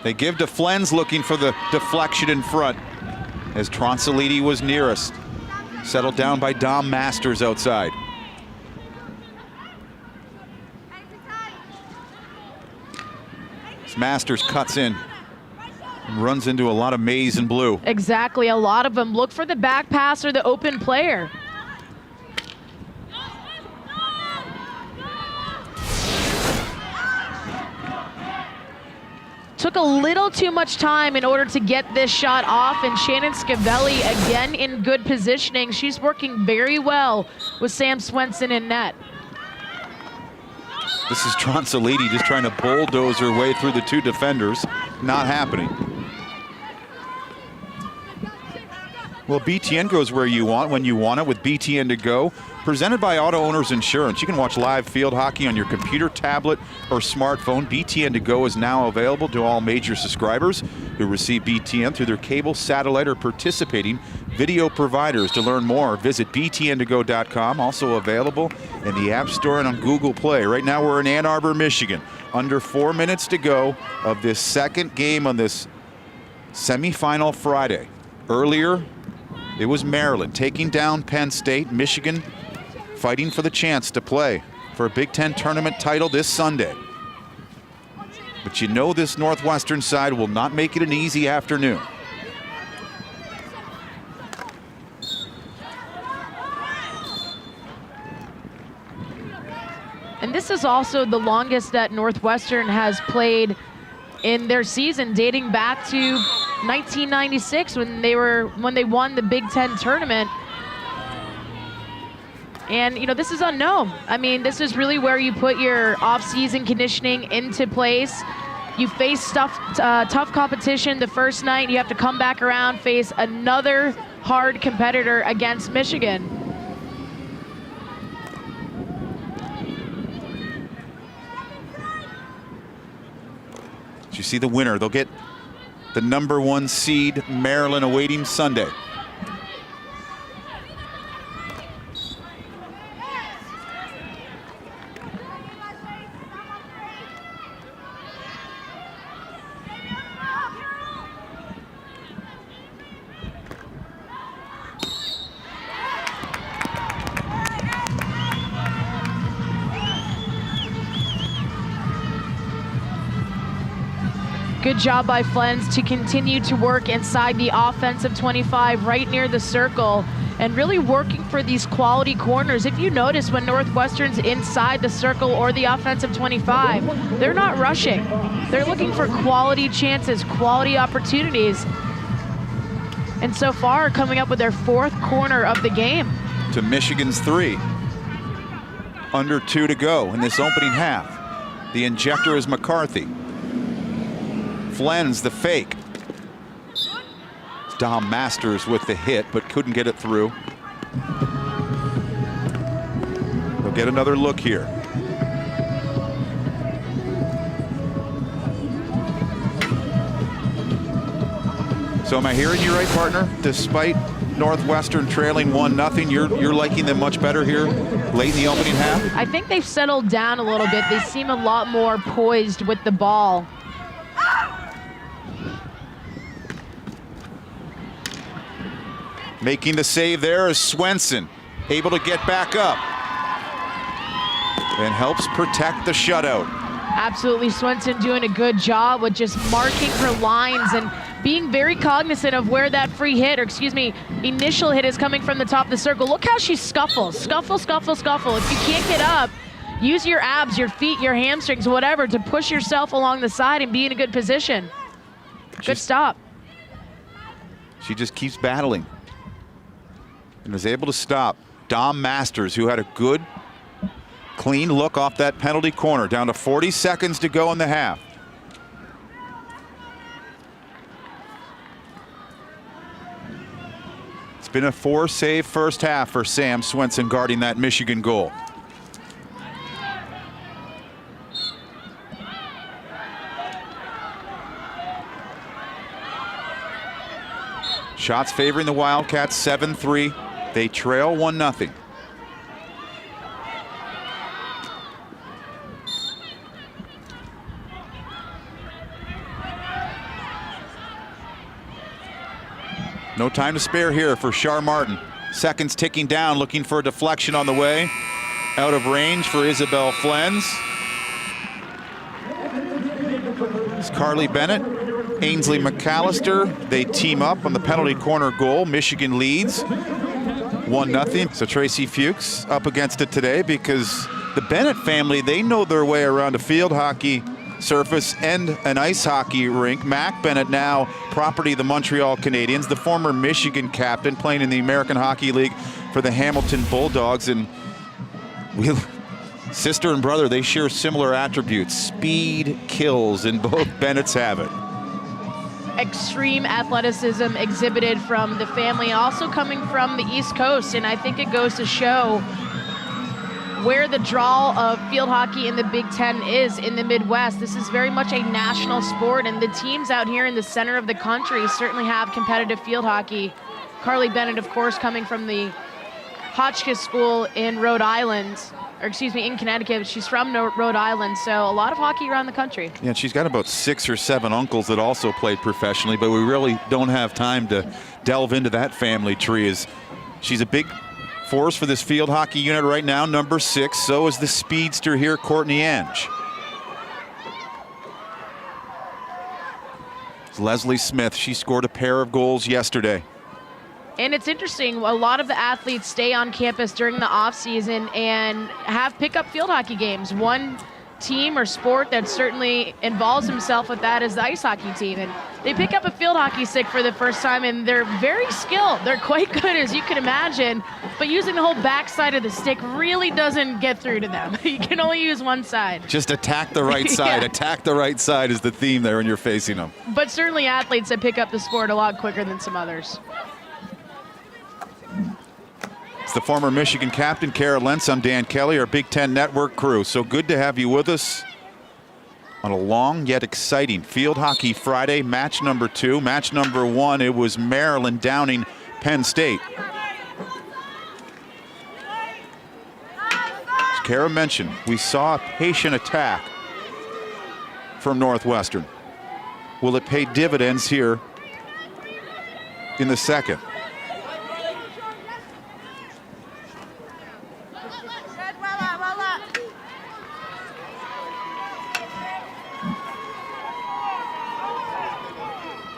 They give to Flens, looking for the deflection in front, as Tronsoliti was nearest. Settled down by Dom Masters outside. As Masters cuts in and runs into a lot of maize and blue. Exactly, a lot of them look for the back pass or the open player. Took a little too much time in order to get this shot off, and Shannon Scavelli again in good positioning. She's working very well with Sam Swenson in net. This is Tronsoliti just trying to bulldoze her way through the two defenders. Not happening. Well, BTN goes where you want, when you want it, with BTN to go. Presented by Auto Owners Insurance. You can watch live field hockey on your computer, tablet, or smartphone. BTN to go is now available to all major subscribers who receive BTN through their cable, satellite, or participating video providers. To learn more, visit btntogo.com. Also available in the App Store and on Google Play. Right now we're in Ann Arbor, Michigan. Under 4 minutes to go of this second game on this semifinal Friday. Earlier, it was Maryland taking down Penn State. Michigan fighting for the chance to play for a Big Ten tournament title this Sunday. But you know this Northwestern side will not make it an easy afternoon. And this is also the longest that Northwestern has played in their season, dating back to 1996 when they won the Big Ten tournament. And, you know, this is unknown. I mean, this is really where you put your off-season conditioning into place. You face tough competition the first night. You have to come back around, face another hard competitor against Michigan. You see the winner. They'll get the #1 seed, Maryland, awaiting Sunday. Good job by Flens to continue to work inside the offensive 25, right near the circle, and really working for these quality corners. If you notice, when Northwestern's inside the circle or the offensive 25, they're not rushing. They're looking for quality chances, quality opportunities. And so far, coming up with their 4th corner of the game. To Michigan's 3. Under 2 to go in this opening half. The injector is McCarthy. Flens, the fake. Dom Masters with the hit, but couldn't get it through. They'll get another look here. So am I hearing you right, partner? Despite Northwestern trailing 1-0, you're liking them much better here late in the opening half? I think they've settled down a little bit. They seem a lot more poised with the ball. Making the save there is Swenson, able to get back up and helps protect the shutout. Absolutely, Swenson doing a good job with just marking her lines and being very cognizant of where that free hit, or excuse me, initial hit is coming from the top of the circle. Look how she scuffles, scuffle, scuffle, scuffle. If you can't get up, use your abs, your feet, your hamstrings, whatever, to push yourself along the side and be in a good position. Good stop. She just keeps battling and is able to stop Dom Masters, who had a good, clean look off that penalty corner. Down to 40 seconds to go in the half. It's been a 4-save first half for Sam Swenson guarding that Michigan goal. Shots favoring the Wildcats, 7-3. They trail 1-0. No time to spare here for Shar Martin. Seconds ticking down, looking for a deflection on the way. Out of range for Isabel Flens. It's Carly Bennett, Ainsley McAllister. They team up on the penalty corner goal. Michigan leads 1-0. So Tracy Fuchs up against it today because the Bennett family, they know their way around a field hockey surface and an ice hockey rink. Mac Bennett, now property of the Montreal Canadiens, the former Michigan captain, playing in the American Hockey League for the Hamilton Bulldogs. And sister and brother, they share similar attributes. Speed kills, and both Bennetts have it. extreme athleticism exhibited from the family, also coming from the East Coast. And I think it goes to show where the draw of field hockey in the Big Ten is in the Midwest. This is very much a national sport, and the teams out here in the center of the country certainly have competitive field hockey. Carly Bennett, of course, coming from the Hotchkiss School in Rhode Island, or excuse me, in Connecticut. She's from Rhode Island, so a lot of hockey around the country. Yeah, she's got about 6 or 7 uncles that also played professionally, but we really don't have time to delve into that family tree. She's a big force for this field hockey unit right now, number 6. So is the speedster here, Courtney Ange. It's Leslie Smith. She scored a pair of goals yesterday. And it's interesting, a lot of the athletes stay on campus during the off season and have pickup field hockey games. One team or sport that certainly involves himself with that is the ice hockey team. And they pick up a field hockey stick for the first time, and they're very skilled. They're quite good, as you can imagine, but using the whole backside of the stick really doesn't get through to them. You can only use one side. Just attack the right side. Yeah. Attack the right side is the theme there when you're facing them. But certainly athletes that pick up the sport a lot quicker than some others. It's the former Michigan captain, Kara Lentz. I'm Dan Kelly, our Big Ten Network crew. So good to have you with us on a long yet exciting Field Hockey Friday, match number 2. Match number 1, it was Maryland downing Penn State. As Kara mentioned, we saw a patient attack from Northwestern. Will it pay dividends here in the second?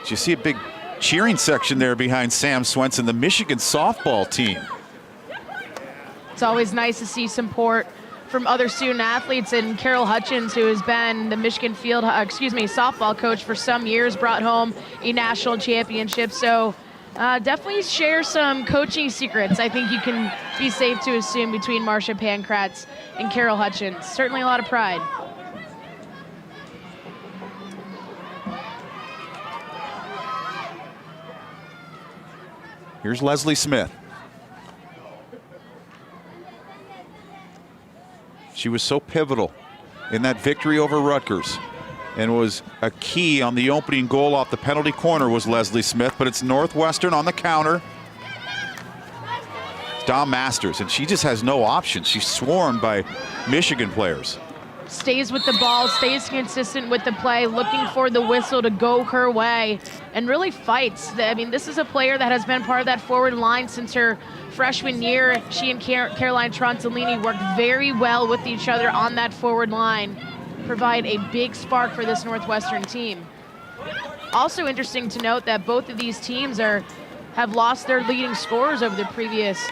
You see a big cheering section there behind Sam Swenson, the Michigan softball team. It's always nice to see support from other student athletes, and Carol Hutchins, who has been the Michigan softball coach for some years, brought home a national championship. So definitely share some coaching secrets. I think you can be safe to assume between Marcia Pankratz and Carol Hutchins. Certainly a lot of pride. Here's Leslie Smith. She was so pivotal in that victory over Rutgers and was a key on the opening goal off the penalty corner was Leslie Smith, but it's Northwestern on the counter. It's Dom Masters, and she just has no options. She's swarmed by Michigan players. Stays with the ball, stays consistent with the play, looking for the whistle to go her way, and really fights. I mean, this is a player that has been part of that forward line since her freshman year. She and Caroline Tronsolini worked very well with each other on that forward line, provide a big spark for this Northwestern team. Also interesting to note that both of these teams have lost their leading scorers over the previous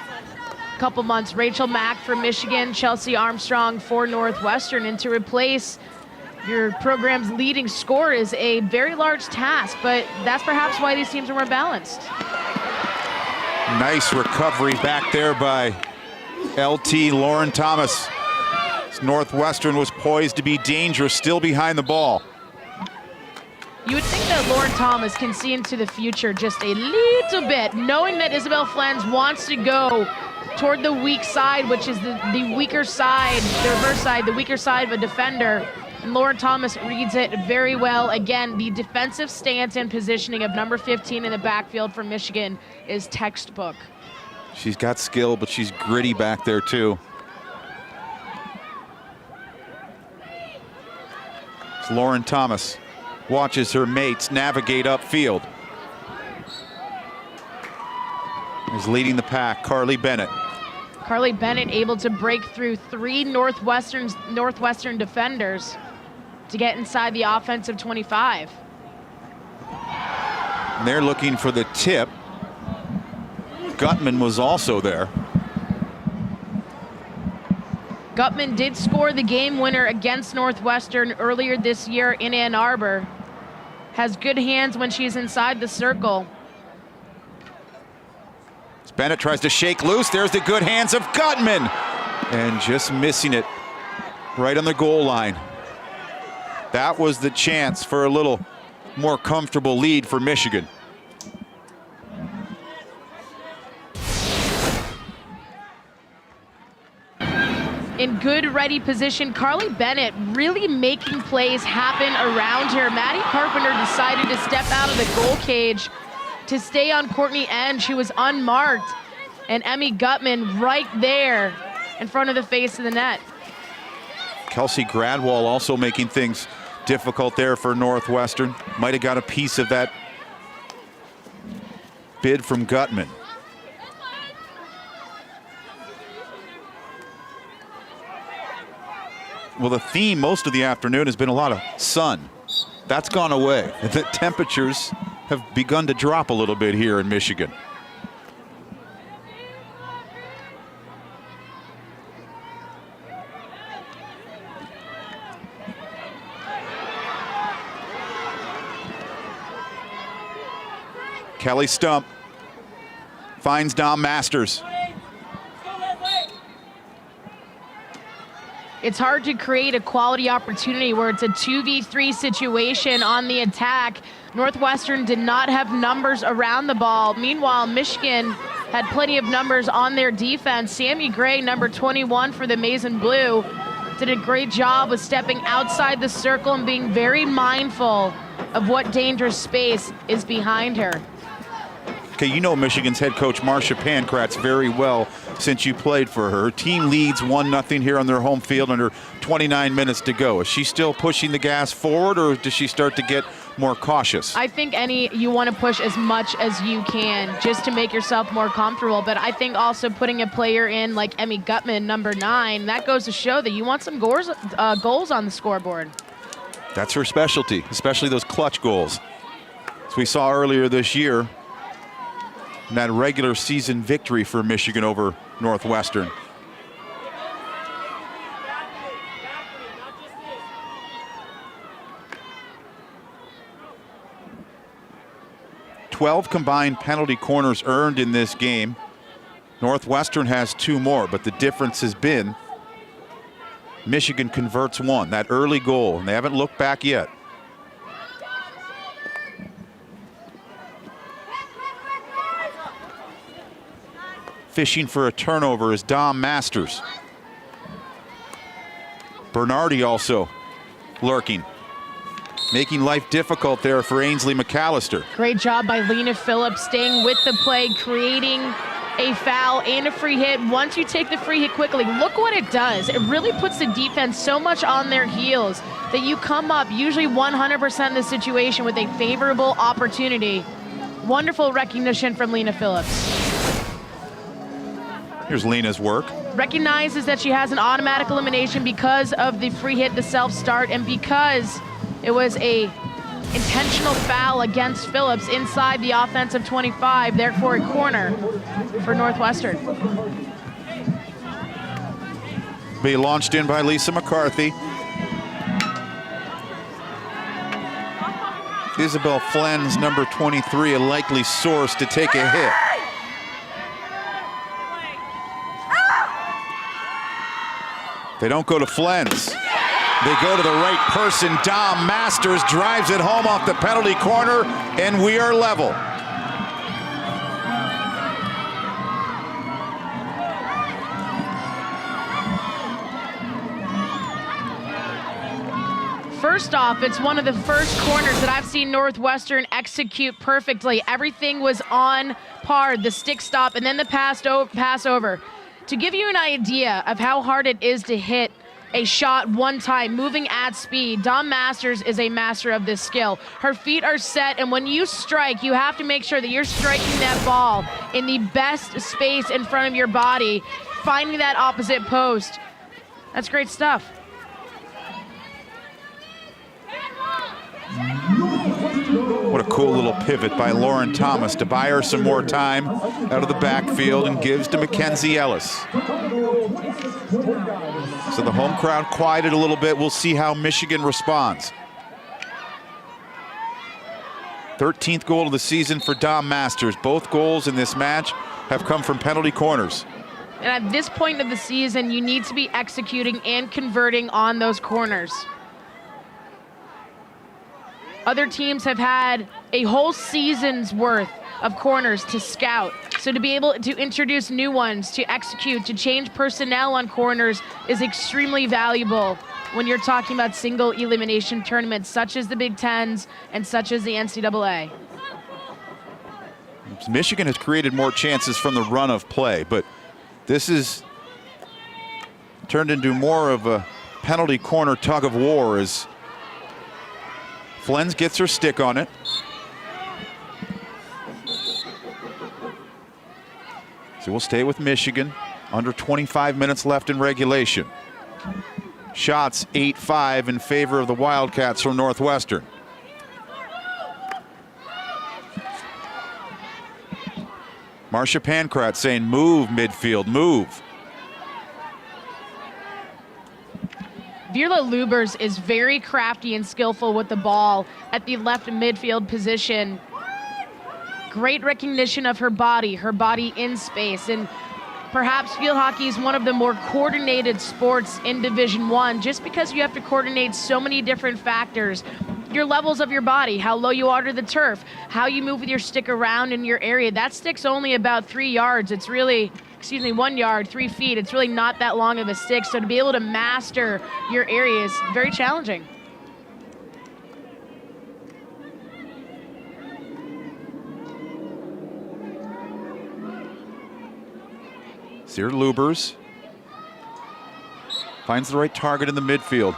couple months. Rachel Mack for Michigan, Chelsea Armstrong for Northwestern, and to replace your program's leading scorer is a very large task, but that's perhaps why these teams are more balanced. Nice recovery back there by LT Lauren Thomas. Northwestern was poised to be dangerous, still behind the ball. You would think that Lauren Thomas can see into the future just a little bit, knowing that Isabel Flens wants to go toward the weak side, which is the weaker side, the reverse side, the weaker side of a defender. And Lauren Thomas reads it very well. Again, the defensive stance and positioning of number 15 in the backfield for Michigan is textbook. She's got skill, but she's gritty back there too. It's Lauren Thomas watches her mates navigate upfield. Is leading the pack, Carly Bennett. Carly Bennett able to break through 3 Northwestern defenders to get inside the offensive 25. And they're looking for the tip. Gutman was also there. Gutman did score the game winner against Northwestern earlier this year in Ann Arbor. Has good hands when she's inside the circle. Bennett tries to shake loose. There's the good hands of Gutman. And just missing it right on the goal line. That was the chance for a little more comfortable lead for Michigan. In good ready position, Carly Bennett really making plays happen around her. Maddie Carpenter decided to step out of the goal cage to stay on Courtney End. She was unmarked. And Emmy Gutman right there in front of the face of the net. Kelsey Gradwell also making things difficult there for Northwestern. Might have got a piece of that bid from Gutman. Well, the theme most of the afternoon has been a lot of sun. That's gone away. The temperatures have begun to drop a little bit here in Michigan. Kelly Stump finds Dom Masters. It's hard to create a quality opportunity where it's a 2v3 situation on the attack. Northwestern did not have numbers around the ball. Meanwhile, Michigan had plenty of numbers on their defense. Sammy Gray, number 21 for the Maize and Blue, did a great job of stepping outside the circle and being very mindful of what dangerous space is behind her. Okay, you know Michigan's head coach Marcia Pankratz very well since you played for her. Her team leads 1-0 here on their home field under 29 minutes to go. Is she still pushing the gas forward, or does she start to get more cautious? I think you want to push as much as you can just to make yourself more comfortable. But I think also putting a player in like Emmy Gutman, number 9, that goes to show that you want some goals on the scoreboard. That's her specialty, especially those clutch goals. As we saw earlier this year, in that regular season victory for Michigan over Northwestern. "12 combined penalty corners earned in this game. Northwestern has 2 more, but the difference has been Michigan converts 1, that early goal, and they haven't looked back yet. Fishing for a turnover is Dom Masters. Bernardi also lurking, making life difficult there for Ainsley McAllister. Great job by Lena Phillips staying with the play, creating a foul and a free hit. Once you take the free hit quickly, look what it does. It really puts the defense so much on their heels that you come up usually 100% of the situation with a favorable opportunity. Wonderful recognition from Lena Phillips. Here's Lena's work. Recognizes that she has an automatic elimination because of the free hit, the self-start, and because it was a intentional foul against Phillips inside the offensive 25, therefore a corner for Northwestern. Be launched in by Lisa McCarthy. Isabel Flens, number 23, a likely source to take a hit. They don't go to Flens. They go to the right person. Dom Masters drives it home off the penalty corner, and we are level. First off, it's one of the first corners that I've seen Northwestern execute perfectly. Everything was on par, the stick stop, and then the pass over. To give you an idea of how hard it is to hit a shot one time, moving at speed, Dom Masters is a master of this skill. Her feet are set, and when you strike, you have to make sure that you're striking that ball in the best space in front of your body, finding that opposite post. That's great stuff. What a cool little pivot by Lauren Thomas to buy her some more time out of the backfield, and gives to Mackenzie Ellis. So the home crowd quieted a little bit. We'll see how Michigan responds. 13th goal of the season for Dom Masters. Both goals in this match have come from penalty corners. And at this point of the season, you need to be executing and converting on those corners. Other teams have had a whole season's worth of corners to scout. So to be able to introduce new ones, to execute, to change personnel on corners is extremely valuable when you're talking about single elimination tournaments such as the Big Tens and such as the NCAA. Michigan has created more chances from the run of play, but this is turned into more of a penalty corner tug of war as Flens gets her stick on it. So we'll stay with Michigan. Under 25 minutes left in regulation. Shots 8-5 in favor of the Wildcats from Northwestern. Marcia Pankrat saying move midfield, move. Virla Lubers is very crafty and skillful with the ball at the left midfield position. Great recognition of her body in space, and perhaps field hockey is one of the more coordinated sports in Division I, just because you have to coordinate so many different factors. Your levels of your body, how low you are to the turf, how you move with your stick around in your area. That stick's only about 3 yards. It's really, 1 yard, 3 feet. It's really not that long of a stick. So to be able to master your area is very challenging. Sear Lubers finds the right target in the midfield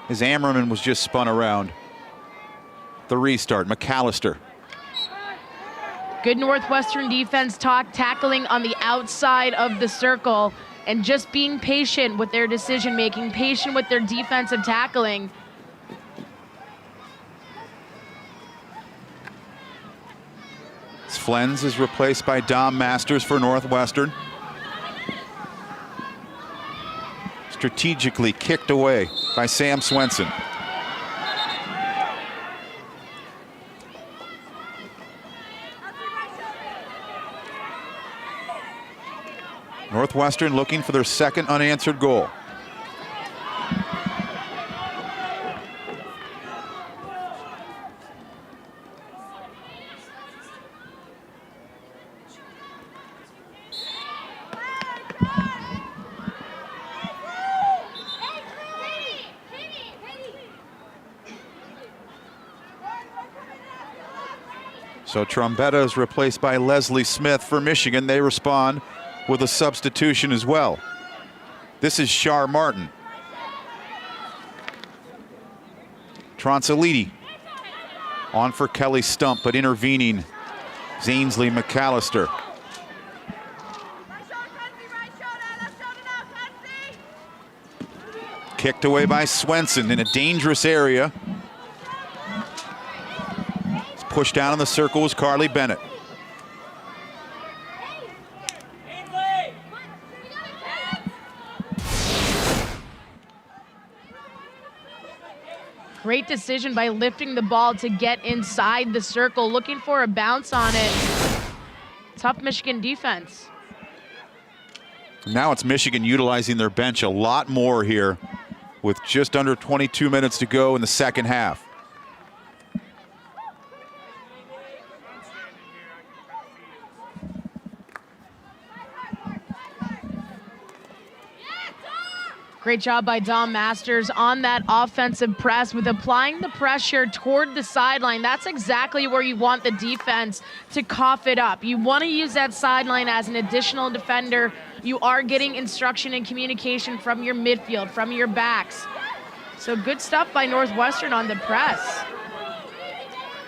as Ammerman was just spun around. The restart, McAllister. Good Northwestern defense tackling on the outside of the circle and just being patient with their decision making, patient with their defensive tackling. Flens is replaced by Dom Masters for Northwestern. Strategically kicked away by Sam Swenson. Northwestern looking for their second unanswered goal. So Trombetta is replaced by Leslie Smith for Michigan. They respond with a substitution as well. This is Shar Martin. Tronsoliti on for Kelly Stump, but intervening Zainsley McAllister. Kicked away by Swenson in a dangerous area. Pushed down in the circle was Carly Bennett. Great decision by lifting the ball to get inside the circle, looking for a bounce on it. Tough Michigan defense. Now it's Michigan utilizing their bench a lot more here with just under 22 minutes to go in the second half. Great job by Dom Masters on that offensive press with applying the pressure toward the sideline. That's exactly where you want the defense to cough it up. You want to use that sideline as an additional defender. You are getting instruction and communication from your midfield, from your backs. So good stuff by Northwestern on the press.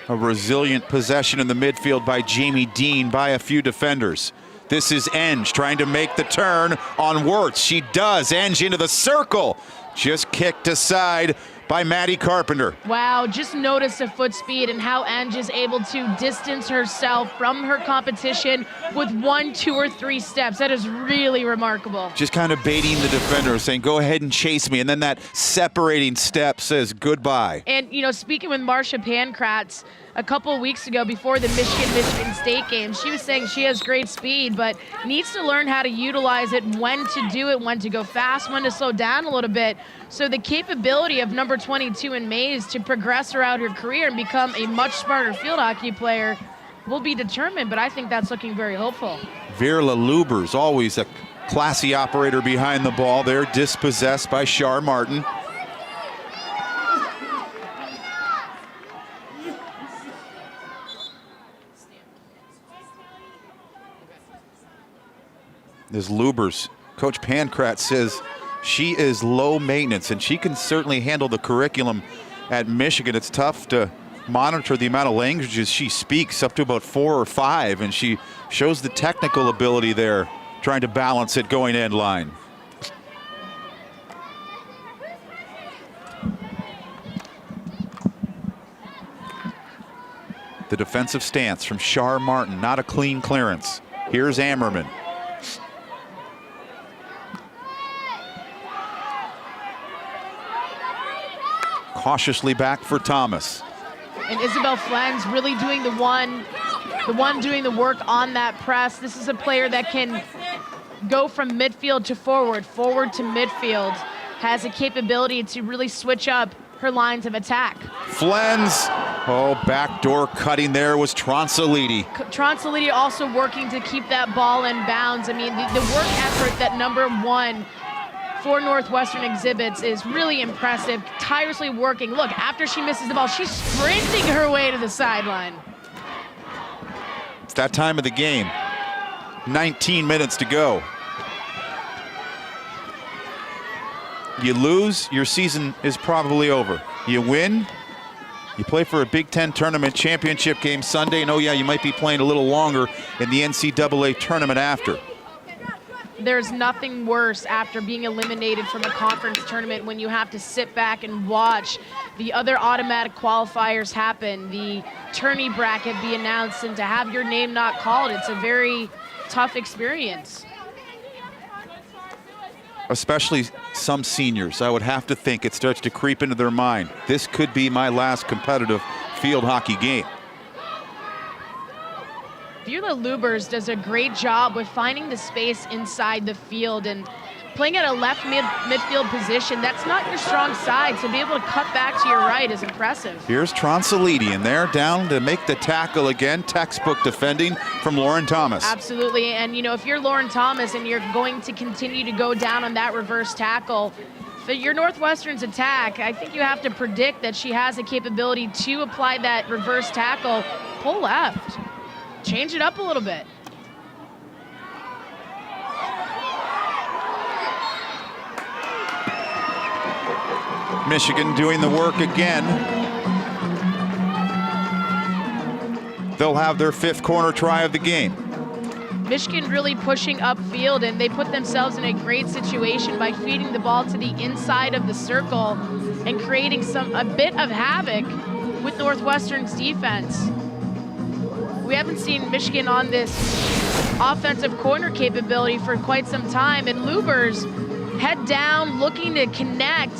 A resilient possession in the midfield by Jamie Dean by a few defenders. This is Enge trying to make the turn on Wirtz. She does. Enge into the circle. Just kicked aside by Maddie Carpenter. Wow, just notice the foot speed and how Enge is able to distance herself from her competition with 1, 2, or 3 steps. That is really remarkable. Just kind of baiting the defender, saying, go ahead and chase me. And then that separating step says goodbye. And, you know, speaking with Marcia Pankratz, a couple of weeks ago before the Michigan State game. She was saying she has great speed, but needs to learn how to utilize it, when to do it, when to go fast, when to slow down a little bit. So the capability of number 22 in Mays to progress throughout her career and become a much smarter field hockey player will be determined, but I think that's looking very hopeful. Virla Lubers, always a classy operator behind the ball there, dispossessed by Shar Martin. This Lubers, Coach Pankratz says she is low maintenance, and she can certainly handle the curriculum at Michigan. It's tough to monitor the amount of languages she speaks, up to about 4 or 5, and she shows the technical ability there, trying to balance it going end line. The defensive stance from Shar Martin, not a clean clearance. Here's Ammerman. Cautiously back for Thomas. And Isabel Flens really doing the one doing the work on that press. This is a player that can go from midfield to forward to midfield, has a capability to really switch up her lines of attack. Flens, oh, backdoor cutting there was Tronsoliti. Tronsoliti also working to keep that ball in bounds. I mean, the work effort that number 1 for Northwestern exhibits is really impressive, tirelessly working. Look, after she misses the ball, she's sprinting her way to the sideline. It's that time of the game. 19 minutes to go. You lose, your season is probably over. You win, you play for a Big Ten tournament championship game Sunday, and oh yeah, you might be playing a little longer in the NCAA tournament after. There's nothing worse after being eliminated from a conference tournament when you have to sit back and watch the other automatic qualifiers happen, the tourney bracket be announced, and to have your name not called. It's a very tough experience. Especially some seniors, I would have to think it starts to creep into their mind. This could be my last competitive field hockey game. Virla Lubers does a great job with finding the space inside the field and playing at a left midfield position. That's not your strong side, so to be able to cut back to your right is impressive. Here's Tronsoliti, and they're down to make the tackle again. Textbook defending from Lauren Thomas. Absolutely, and you know, if you're Lauren Thomas and you're going to continue to go down on that reverse tackle, for your Northwestern's attack, I think you have to predict that she has the capability to apply that reverse tackle, pull left. Change it up a little bit. Michigan doing the work again. They'll have their 5th corner try of the game. Michigan really pushing upfield, and they put themselves in a great situation by feeding the ball to the inside of the circle and creating a bit of havoc with Northwestern's defense. We haven't seen Michigan on this offensive corner capability for quite some time, and Lubers head down looking to connect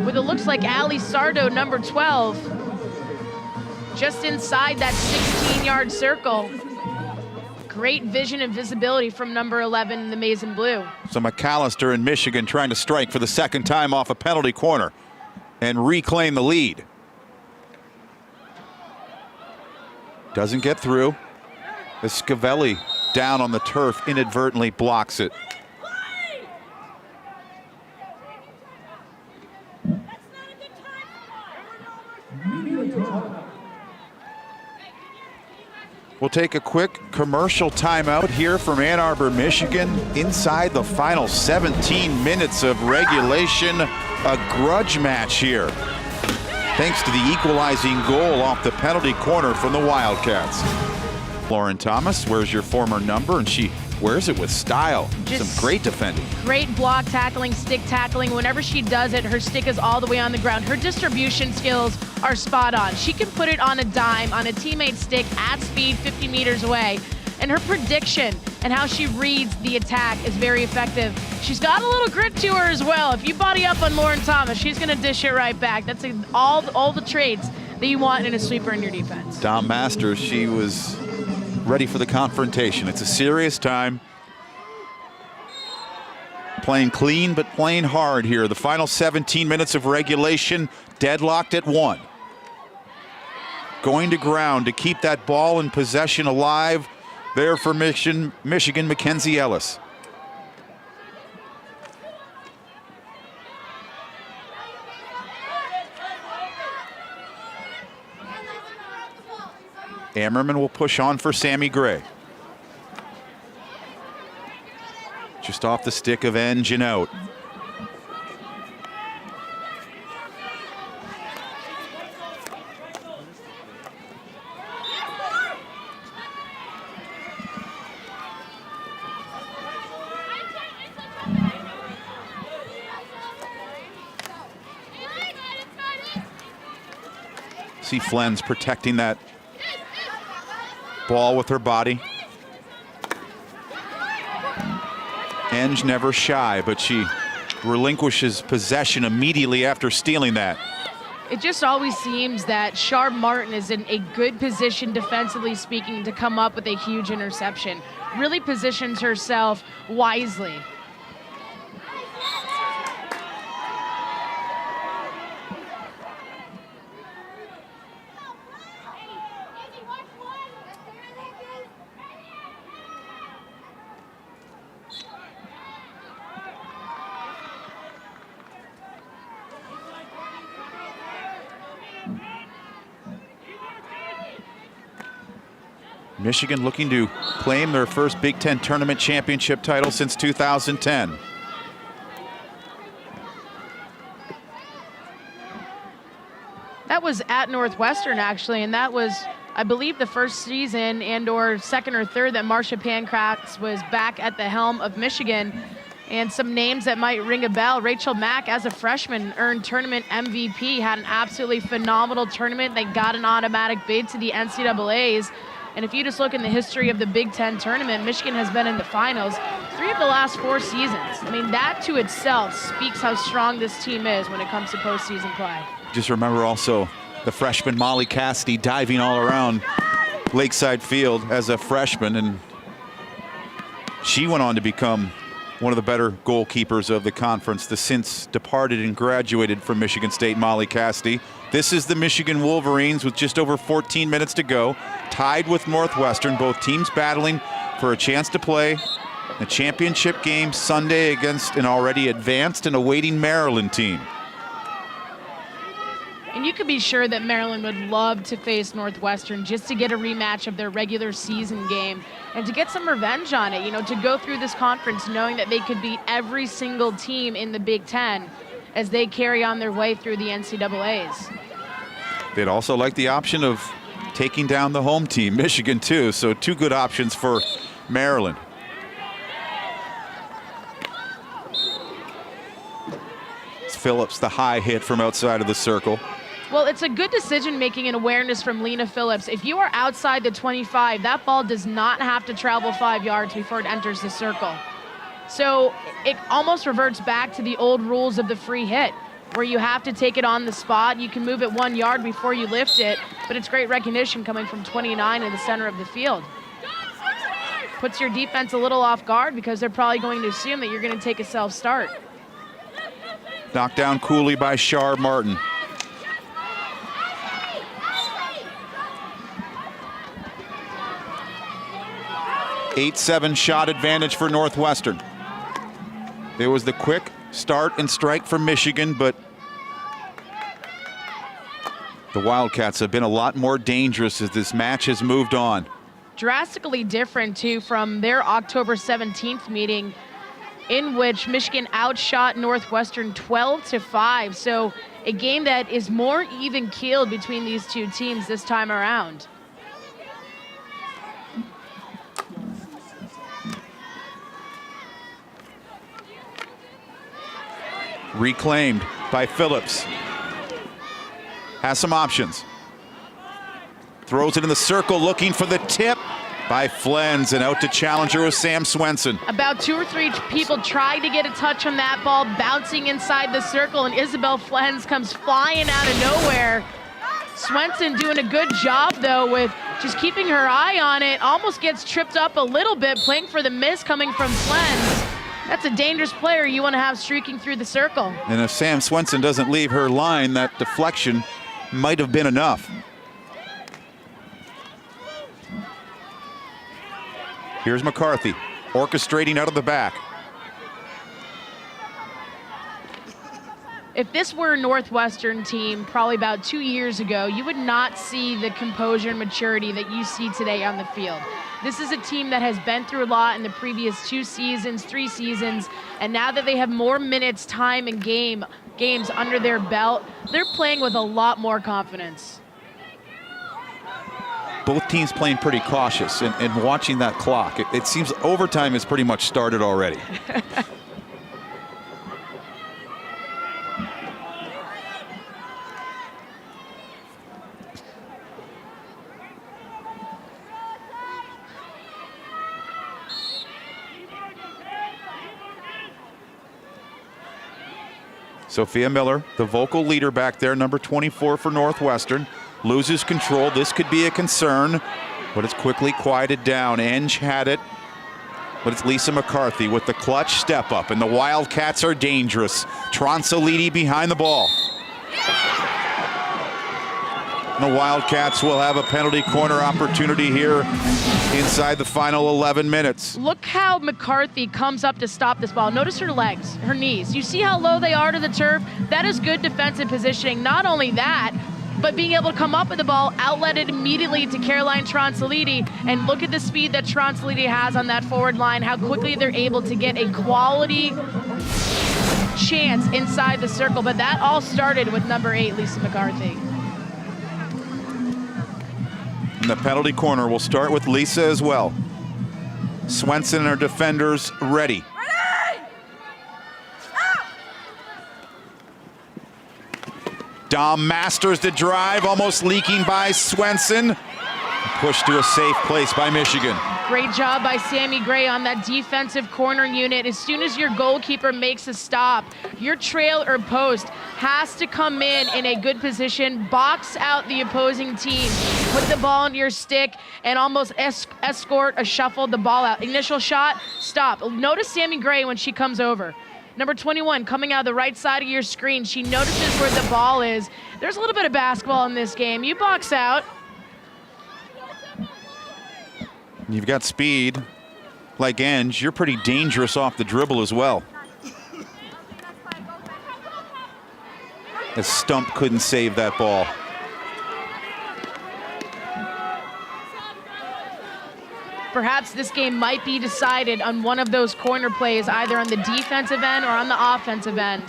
with it looks like Ali Sardo, number 12, just inside that 16-yard circle. Great vision and visibility from number 11 in the maize and blue. So McAllister and Michigan trying to strike for the 2nd time off a penalty corner and reclaim the lead. Doesn't get through. Escavelli down on the turf, inadvertently blocks it. We'll take a quick commercial timeout here from Ann Arbor, Michigan. Inside the final 17 minutes of regulation, a grudge match here, thanks to the equalizing goal off the penalty corner from the Wildcats. Lauren Thomas wears your former number, and she wears it with style. Some great defending. Great block tackling, stick tackling. Whenever she does it, her stick is all the way on the ground. Her distribution skills are spot on. She can put it on a dime, on a teammate's stick at speed, 50 meters away. And her prediction and how she reads the attack is very effective. She's got a little grit to her as well. If you body up on Lauren Thomas, she's gonna dish it right back. That's all the traits that you want in a sweeper in your defense. Dom Masters, she was ready for the confrontation. It's a serious time. Playing clean, but playing hard here. The final 17 minutes of regulation, deadlocked at 1. Going to ground to keep that ball in possession alive there for Michigan, Mackenzie Ellis. Ammerman will push on for Sammy Gray. Just off the stick of Enge and out. See Flens protecting that ball with her body. Enge never shy, but she relinquishes possession immediately after stealing that. It just always seems that Sharp Martin is in a good position, defensively speaking, to come up with a huge interception. Really positions herself wisely. Michigan looking to claim their first Big Ten tournament championship title since 2010. That was at Northwestern, actually, and that was, I believe, the first season and or second or third that Marcia Pancratz was back at the helm of Michigan. And some names that might ring a bell. Rachel Mack, as a freshman, earned tournament MVP, had an absolutely phenomenal tournament. They got an automatic bid to the NCAAs. And if you just look in the history of the Big Ten tournament, Michigan has been in the finals 3 of the last 4 seasons. I mean, that to itself speaks how strong this team is when it comes to postseason play. Just remember also the freshman Molly Cassidy diving all around Lakeside Field as a freshman, and she went on to become one of the better goalkeepers of the conference, the since departed and graduated from Michigan State Molly Cassidy. This is the Michigan Wolverines with just over 14 minutes to go, tied with Northwestern, both teams battling for a chance to play the championship game Sunday against an already advanced and awaiting Maryland team. And you could be sure that Maryland would love to face Northwestern just to get a rematch of their regular season game and to get some revenge on it, you know, to go through this conference knowing that they could beat every single team in the Big Ten as they carry on their way through the NCAAs. They'd also like the option of taking down the home team, Michigan, too, so 2 good options for Maryland. It's Phillips, the high hit from outside of the circle. Well, it's a good decision-making and awareness from Lena Phillips. If you are outside the 25, that ball does not have to travel 5 yards before it enters the circle. So it almost reverts back to the old rules of the free hit, where you have to take it on the spot. You can move it 1 yard before you lift it, but it's great recognition coming from 29 in the center of the field. Puts your defense a little off guard because they're probably going to assume that you're going to take a self-start. Knocked down coolly by Sharp Martin. Eight-7 shot advantage for Northwestern. There was the quick start and strike from Michigan, but the Wildcats have been a lot more dangerous as this match has moved on. Drastically different, too, from their October 17th meeting in which Michigan outshot Northwestern 12-5. So a game that is more even-keeled between these two teams this time around. Reclaimed by Phillips. Has some options. Throws it in the circle, looking for the tip by Flens, and out to challenger with Sam Swenson. About 2 or 3 people tried to get a touch on that ball, bouncing inside the circle, and Isabel Flens comes flying out of nowhere, Swenson doing a good job, though, with just keeping her eye on it. Almost gets tripped up a little bit, playing for the miss coming from Swens. That's a dangerous player you want to have streaking through the circle. And if Sam Swenson doesn't leave her line, that deflection might have been enough. Here's McCarthy, orchestrating out of the back. If this were a Northwestern team probably about 2 years ago, you would not see the composure and maturity that you see today on the field. This is a team that has been through a lot in the previous 2 seasons, 3 seasons, and now that they have more minutes, time, and games under their belt, they're playing with a lot more confidence. Both teams playing pretty cautious and watching that clock. It seems overtime is pretty much started already. Sophia Miller, the vocal leader back there, number 24 for Northwestern, loses control. This could be a concern, but it's quickly quieted down. Enge had it, but it's Lisa McCarthy with the clutch step up, and the Wildcats are dangerous. Tronsoliti behind the ball. And the Wildcats will have a penalty corner opportunity here inside the final 11 minutes. Look how McCarthy comes up to stop this ball. Notice her legs, her knees. You see how low they are to the turf? That is good defensive positioning. Not only that, but being able to come up with the ball, outlet it immediately to Caroline Tronsoliti, and look at the speed that Tronsoliti has on that forward line, how quickly they're able to get a quality chance inside the circle. But that all started with number 8, Lisa McCarthy. And the penalty corner will start with Lisa as well. Swenson and her defenders ready. Dom Masters the drive, almost leaking by Swenson. Pushed to a safe place by Michigan. Great job by Sammy Gray on that defensive corner unit. As soon as your goalkeeper makes a stop, your trail or post has to come in a good position, box out the opposing team, put the ball into your stick, and almost escort a shuffle the ball out. Initial shot, stop. Notice Sammy Gray when she comes over. Number 21 coming out the right side of your screen. She notices where the ball is. There's a little bit of basketball in this game. You box out. You've got speed like Enge. You're pretty dangerous off the dribble as well. As Stump couldn't save that ball. Perhaps this game might be decided on one of those corner plays, either on the defensive end or on the offensive end.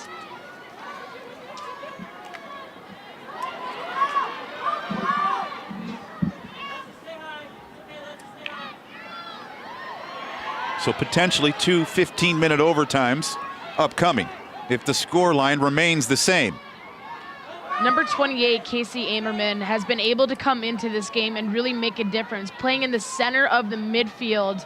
So potentially 2 15-minute overtimes upcoming if the score line remains the same. Number 28, Casey Amerman, has been able to come into this game and really make a difference, playing in the center of the midfield.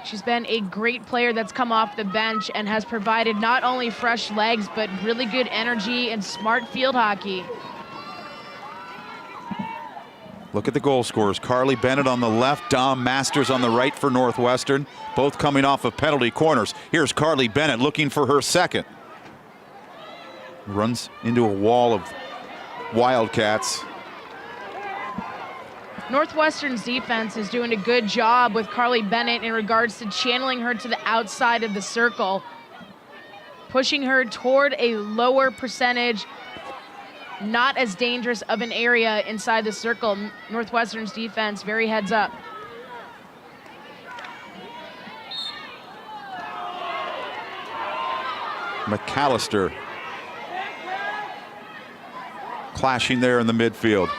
She's been a great player that's come off the bench and has provided not only fresh legs, but really good energy and smart field hockey. Look at the goal scorers. Carly Bennett on the left, Dom Masters on the right for Northwestern, both coming off of penalty corners. Here's Carly Bennett looking for her second. Runs into a wall of Wildcats. Northwestern's defense is doing a good job with Carly Bennett in regards to channeling her to the outside of the circle, pushing her toward a lower percentage, not as dangerous of an area inside the circle. Northwestern's defense very heads up. McAllister clashing there in the midfield.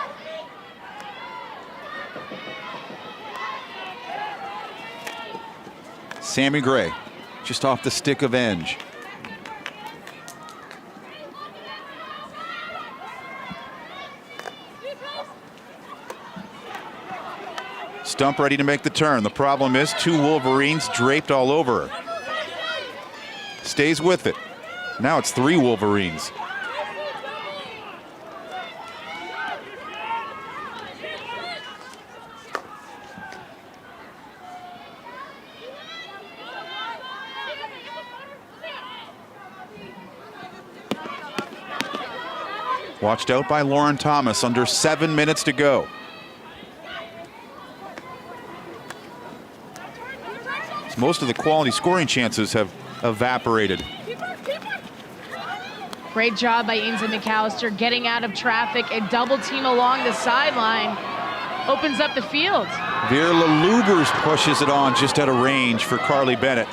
Sammy Gray just off the stick of Enge. Stump ready to make the turn. The problem is 2 Wolverines draped all over her. Stays with it. Now it's 3 Wolverines. Watched out by Lauren Thomas, under 7 minutes to go. Most of the quality scoring chances have evaporated. Great job by Ainsley McAllister getting out of traffic. A double team along the sideline opens up the field. Virla Lubers pushes it on just out of range for Carly Bennett.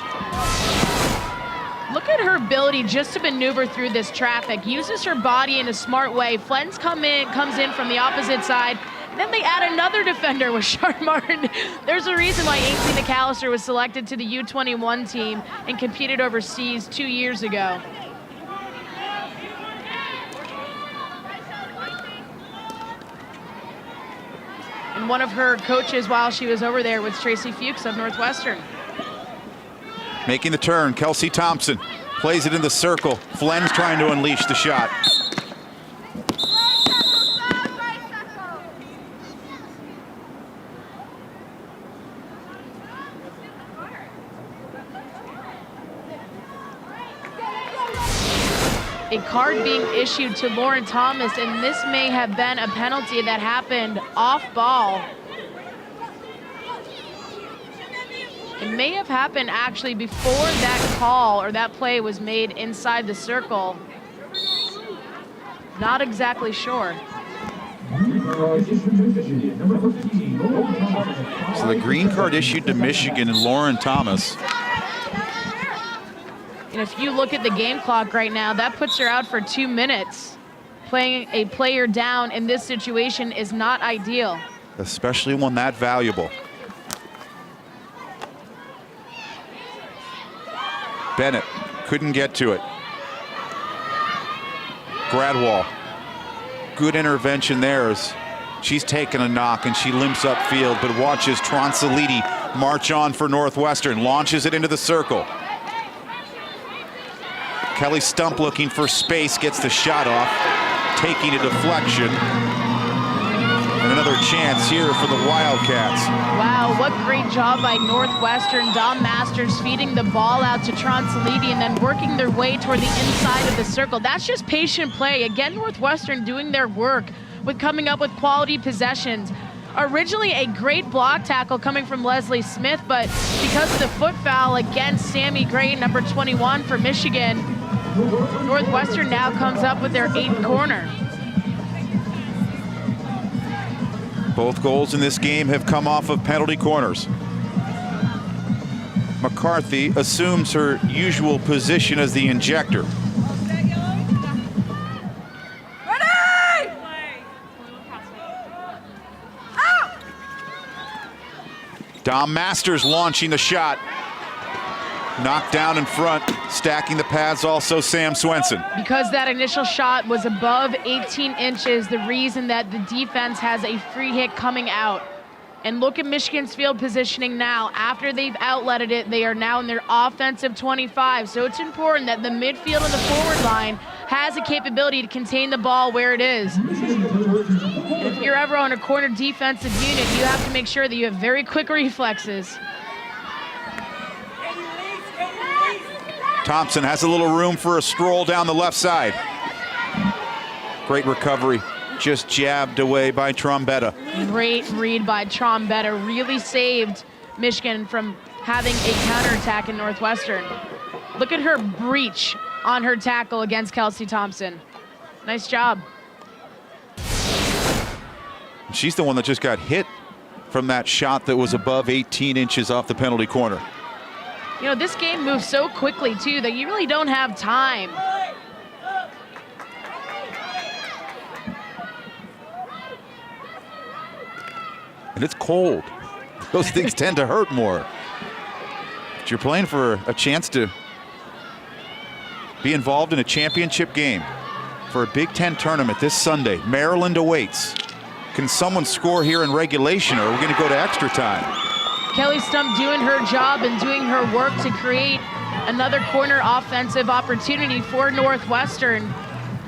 Look at her ability just to maneuver through this traffic. Uses her body in a smart way. Flens comes in from the opposite side. Then they add another defender with Shar Martin. There's a reason why Ainsley McAllister was selected to the U21 team and competed overseas 2 years ago. And one of her coaches while she was over there was Tracy Fuchs of Northwestern. Making the turn, Kelsey Thompson plays it in the circle. Flens trying to unleash the shot. A card being issued to Lauren Thomas, and this may have been a penalty that happened off ball. It may have happened actually before that call or that play was made inside the circle. Not exactly sure. So the green card issued to Michigan and Lauren Thomas. And if you look at the game clock right now, that puts her out for 2 minutes. Playing a player down in this situation is not ideal. Especially one that valuable. Bennett couldn't get to it. Gradwall, good intervention there as she's taken a knock and she limps upfield, but watches Tronsoliti march on for Northwestern, launches it into the circle. Kelly Stump looking for space, gets the shot off, taking a deflection. And another chance here for the Wildcats. Wow, what great job by Northwestern. Dom Masters feeding the ball out to Tronsoliti and then working their way toward the inside of the circle. That's just patient play. Again, Northwestern doing their work with coming up with quality possessions. Originally a great block tackle coming from Leslie Smith, but because of the foot foul against Sammy Gray, number 21 for Michigan, Northwestern now comes up with their 8th corner. Both goals in this game have come off of penalty corners. McCarthy assumes her usual position as the injector. Ready! Dom Masters launching the shot. Knocked down in front, stacking the pads also Sam Swenson. Because that initial shot was above 18 inches, the reason that the defense has a free hit coming out. And look at Michigan's field positioning now. After they've outletted it, they are now in their offensive 25. So it's important that the midfield and the forward line has a capability to contain the ball where it is. And if you're ever on a corner defensive unit, you have to make sure that you have very quick reflexes. Thompson has a little room for a stroll down the left side. Great recovery, just jabbed away by Trombetta. Great read by Trombetta, really saved Michigan from having a counterattack in Northwestern. Look at her breach on her tackle against Kelsey Thompson. Nice job. She's the one that just got hit from that shot that was above 18 inches off the penalty corner. You know, this game moves so quickly, too, that you really don't have time. And it's cold. Those things tend to hurt more. But you're playing for a chance to be involved in a championship game for a Big Ten tournament this Sunday. Maryland awaits. Can someone score here in regulation, or are we going to go to extra time? Kelly Stump doing her job and doing her work to create another corner offensive opportunity for Northwestern.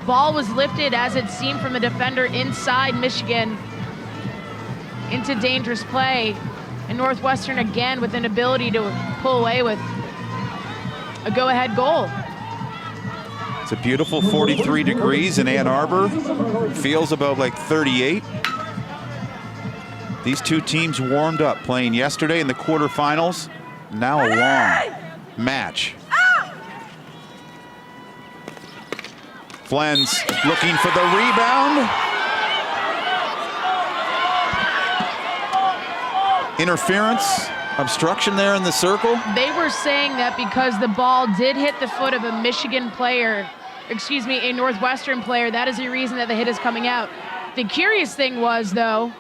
Ball was lifted as it seemed from a defender inside Michigan into dangerous play. And Northwestern again with an ability to pull away with a go-ahead goal. It's a beautiful 43 degrees in Ann Arbor. Feels about like 38. These two teams warmed up playing yesterday in the quarterfinals. Now a long match. Flens looking for the rebound. Interference, obstruction there in the circle. They were saying that because the ball did hit the foot of a Michigan player, excuse me, a Northwestern player, that is the reason that the hit is coming out. The curious thing was, though,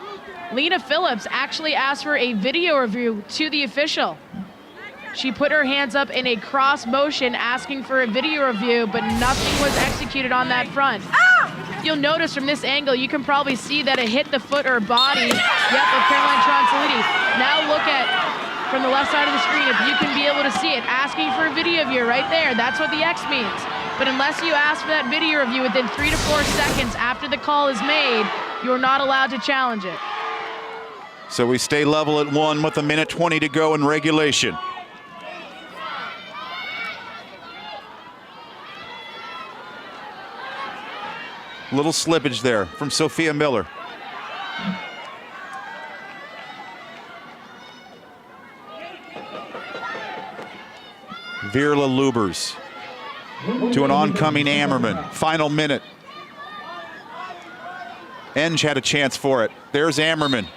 Lena Phillips actually asked for a video review to the official. She put her hands up in a cross motion asking for a video review, but nothing was executed on that front. You'll notice from this angle, you can probably see that it hit the foot or body, of Caroline Tronsoliti. Now look at, from the left side of the screen, if you can be able to see it, asking for a video review right there. That's what the X means. But unless you ask for that video review within 3 to 4 seconds after the call is made, you're not allowed to challenge it. So we stay level at 1 with 1:20 to go in regulation. Little slippage there from Sophia Miller. Virla Lubers to an oncoming Ammerman. Final minute. Enge had a chance for it. There's Ammerman.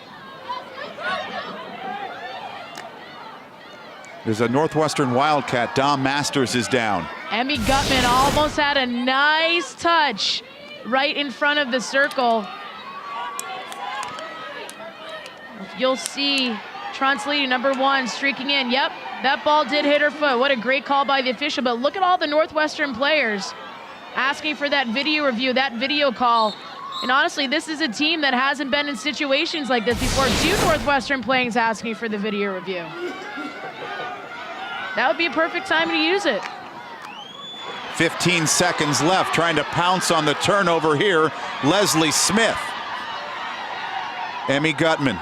There's a Northwestern Wildcat. Dom Masters is down. Emmy Gutman almost had a nice touch right in front of the circle. You'll see Tronsoliti, number 1, streaking in. Yep, that ball did hit her foot. What a great call by the official. But look at all the Northwestern players asking for that video review, that video call. And honestly, this is a team that hasn't been in situations like this before. 2 Northwestern players asking for the video review. That would be a perfect time to use it. 15 seconds left, trying to pounce on the turnover here. Leslie Smith. Emmy Gutman.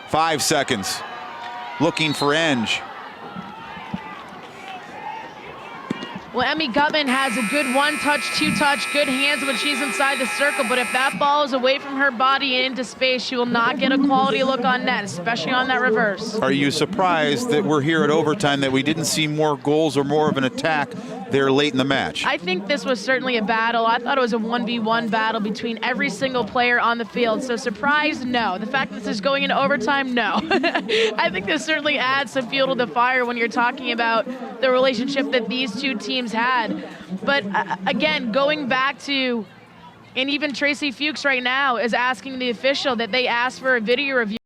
5 seconds. Looking for Enge. Well, Emmy Gutman has a good 1-touch, 2-touch, good hands when she's inside the circle, but if that ball is away from her body and into space, she will not get a quality look on net, especially on that reverse. Are you surprised that we're here at overtime, that we didn't see more goals or more of an attack there late in the match? I think this was certainly a battle. I thought it was a 1v1 battle between every single player on the field. So surprised, no. The fact that this is going into overtime, no. I think this certainly adds some fuel to the fire when you're talking about the relationship that these two teams had. But again, going back to, and even Tracy Fuchs right now is asking the official that they ask for a video review.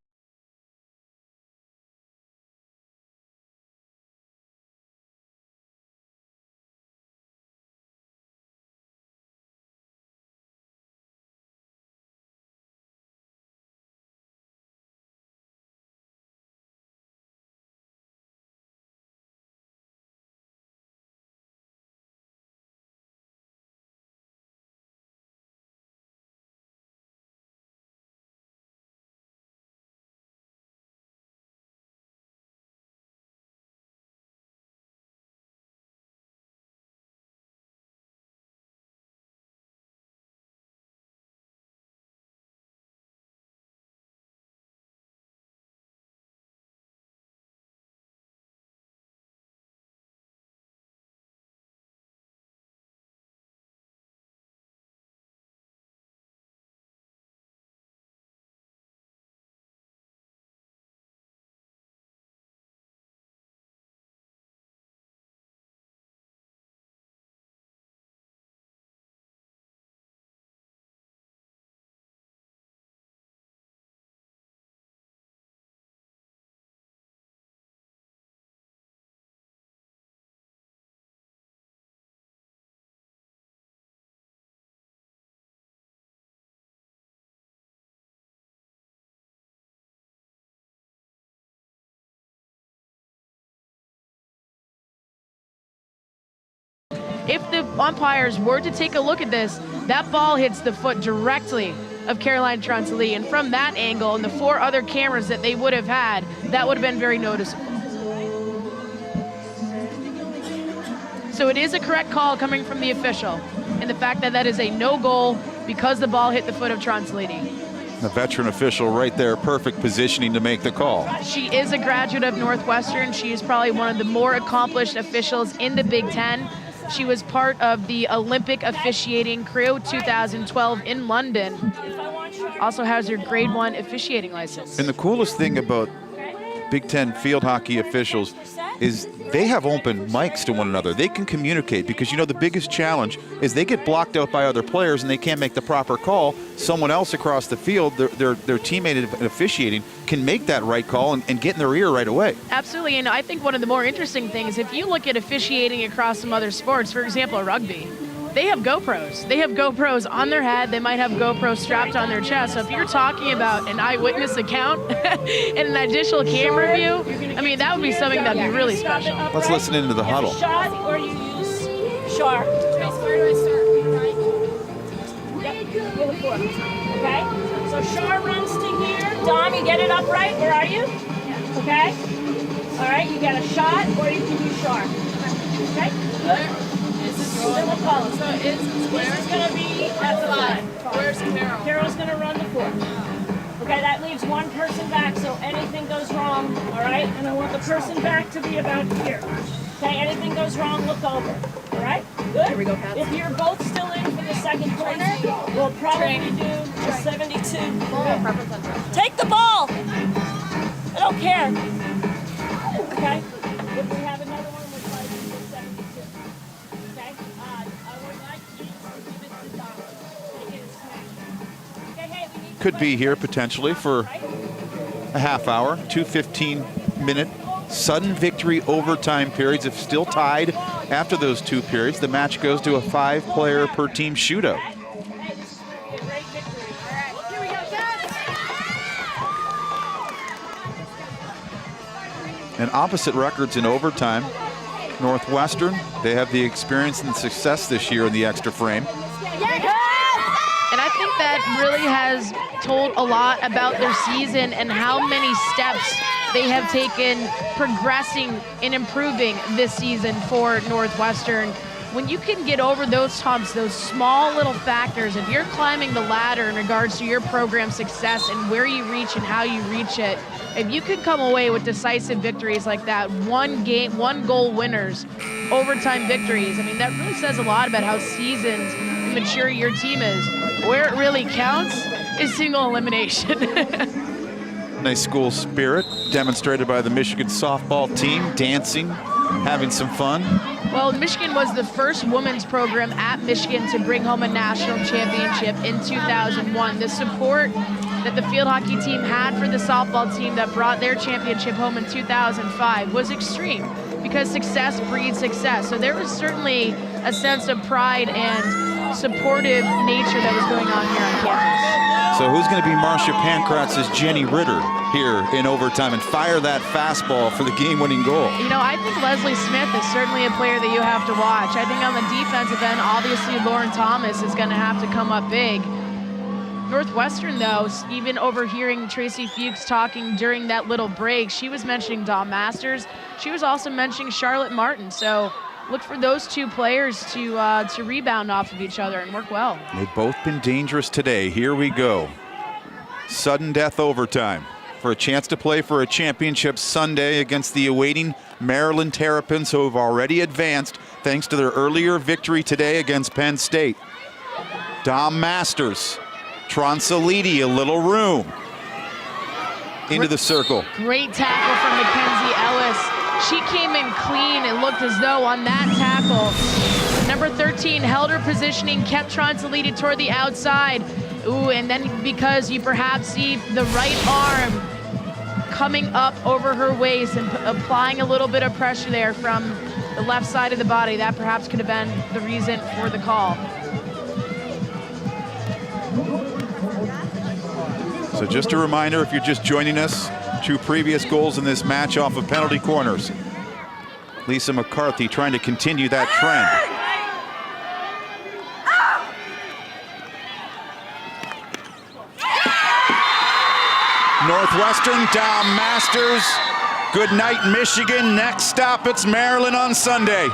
If the umpires were to take a look at this, that ball hits the foot directly of Caroline Tronsoliti, and from that angle and the 4 other cameras that they would have had, that would have been very noticeable. So So it is a correct call coming from the official. And the fact that that is a no goal because the ball hit the foot of Tronsoliti. The veteran official right there, perfect positioning to make the call. She is a graduate of Northwestern. She is probably one of the more accomplished officials in the Big Ten. She was part of the Olympic officiating crew 2012 in London. Also has her grade 1 officiating license. And the coolest thing about Big Ten field hockey officials is they have open mics to one another. They can communicate because, you know, the biggest challenge is they get blocked out by other players and they can't make the proper call. Someone else across the field, their teammate in officiating, can make that right call and get in their ear right away. Absolutely, and I think one of the more interesting things, if you look at officiating across some other sports, for example, rugby, they have GoPros. They have GoPros on their head. They might have GoPros strapped on their chest. So if you're talking about an eyewitness account and an additional camera view, I mean, that would be something that would be really special. Let's listen into the huddle. Shot or you use sharp. Where do I start? Yep, with a fork. Okay? So Shar runs to here. Dom, you get it upright. Where are you? Okay? All right, you get a shot or you can use sharp. Okay? Good. Then we'll call it. So it's where? This is going to be at the line. Where's Carol? Carol's going to run the fork. Okay, that leaves one person back, so anything goes wrong, all right? And I want the person back to be about here. Okay, anything goes wrong, look over. All right? Good? Here we go, Pat. If you're both still in for the second place, we'll probably do a 72. Take the ball! I don't care. Okay? If we have another one, we'll try to do a 72. Okay? I would like you to give it to Dom. Take it and smash it. Okay, hey, we need to Could be wait. here potentially for a half hour, 2 15-minute sudden victory overtime periods. If still tied after those 2 periods, the match goes to a 5-player per team shootout. Hey, this is a great victory. All right, Here we go, guys. And opposite records in overtime. Northwestern, they have the experience and success this year in the extra frame. And I think that really has told a lot about their season and how many steps they have taken progressing and improving this season for Northwestern. When you can get over those humps, those small little factors, if you're climbing the ladder in regards to your program success and where you reach and how you reach it, if you can come away with decisive victories like that, one goal winners, overtime victories, I mean, that really says a lot about how seasoned and mature your team is. Where it really counts is single elimination. Nice school spirit demonstrated by the Michigan softball team, dancing, having some fun. Well, Michigan was the first women's program at Michigan to bring home a national championship in 2001. The support that the field hockey team had for the softball team that brought their championship home in 2005 was extreme because success breeds success. So there was certainly a sense of pride and supportive nature that was going on here on campus. So who's going to be Marcia Pankratz's Jenny Ritter here in overtime and fire that fastball for the game-winning goal? You know, I think Leslie Smith is certainly a player that you have to watch. I think on the defensive end, obviously Lauren Thomas is going to have to come up big. Northwestern, though, even overhearing Tracy Fuchs talking during that little break, she was mentioning Dom Masters. She was also mentioning Charlotte Martin. So look for those 2 players to rebound off of each other and work well. They've both been dangerous today. Here we go. Sudden death overtime for a chance to play for a championship Sunday against the awaiting Maryland Terrapins, who have already advanced thanks to their earlier victory today against Penn State. Dom Masters, Tronsoliti, a little room. Into the circle. Great tackle from Mackenzie Ellis. She came in clean. It looked as though on that tackle, number 13 held her positioning, kept Tronsoliti toward the outside. Ooh, and then because you perhaps see the right arm coming up over her waist and applying a little bit of pressure there from the left side of the body, that perhaps could have been the reason for the call. So just a reminder, if you're just joining us, 2 previous goals in this match off of penalty corners. Lisa McCarthy trying to continue that trend. Northwestern, Dom Masters. Good night, Michigan. Next stop, it's Maryland on Sunday.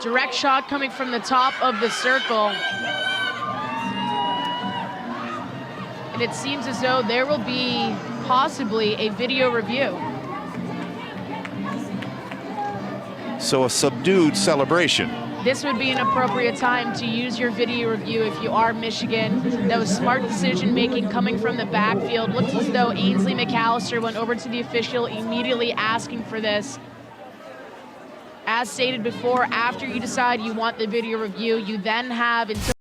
Direct shot coming from the top of the circle. And it seems as though there will be possibly a video review. So a subdued celebration. This would be an appropriate time to use your video review if you are Michigan. That was smart decision making coming from the backfield. Looks as though Ainsley McAllister went over to the official immediately asking for this. As stated before, after you decide you want the video review, you then have until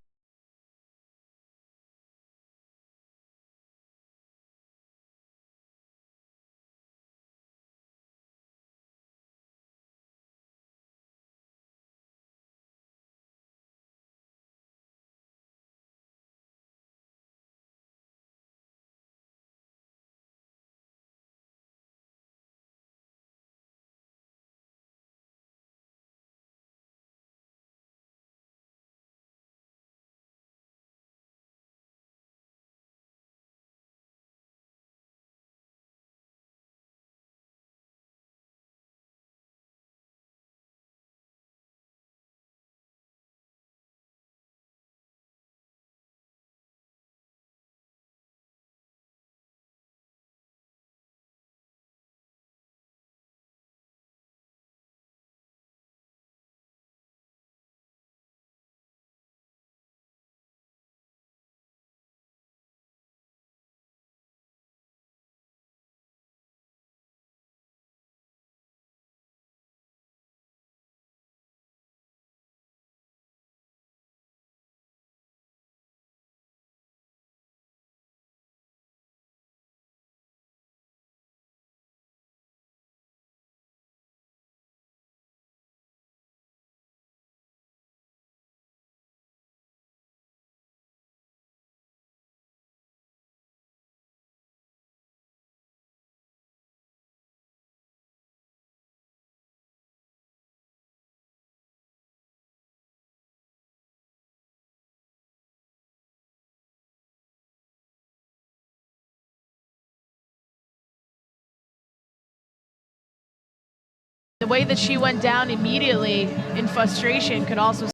the way that she went down immediately in frustration could also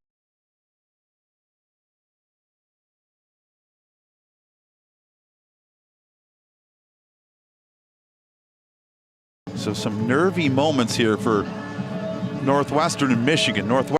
So some nervy moments here for Northwestern and Michigan. Northwestern.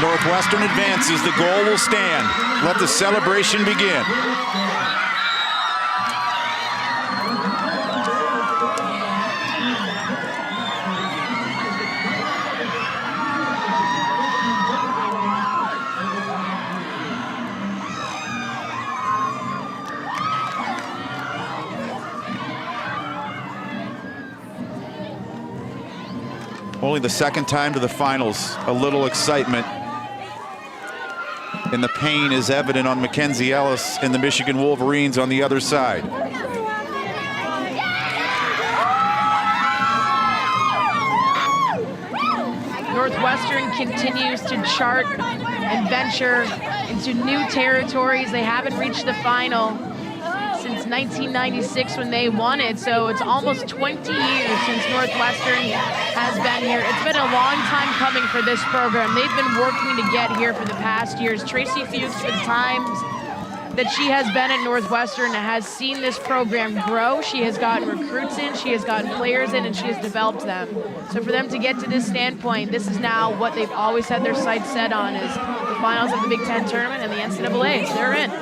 Northwestern advances. The goal will stand. Let the celebration begin. Only the second time to the finals. A little excitement. And the pain is evident on Mackenzie Ellis and the Michigan Wolverines on the other side. Northwestern continues to chart and venture into new territories. They haven't reached the final since 1996 when they won it, so it's almost 20 years since Northwestern has been here. It's been a long time coming for this program. They've been working to get here for the past years. Tracy Fuchs, for the times that she has been at Northwestern, has seen this program grow. She has gotten recruits in, she has gotten players in, and she has developed them. So for them to get to this standpoint, this is now what they've always had their sights set on, is the finals of the Big Ten tournament and the NCAA. They're in.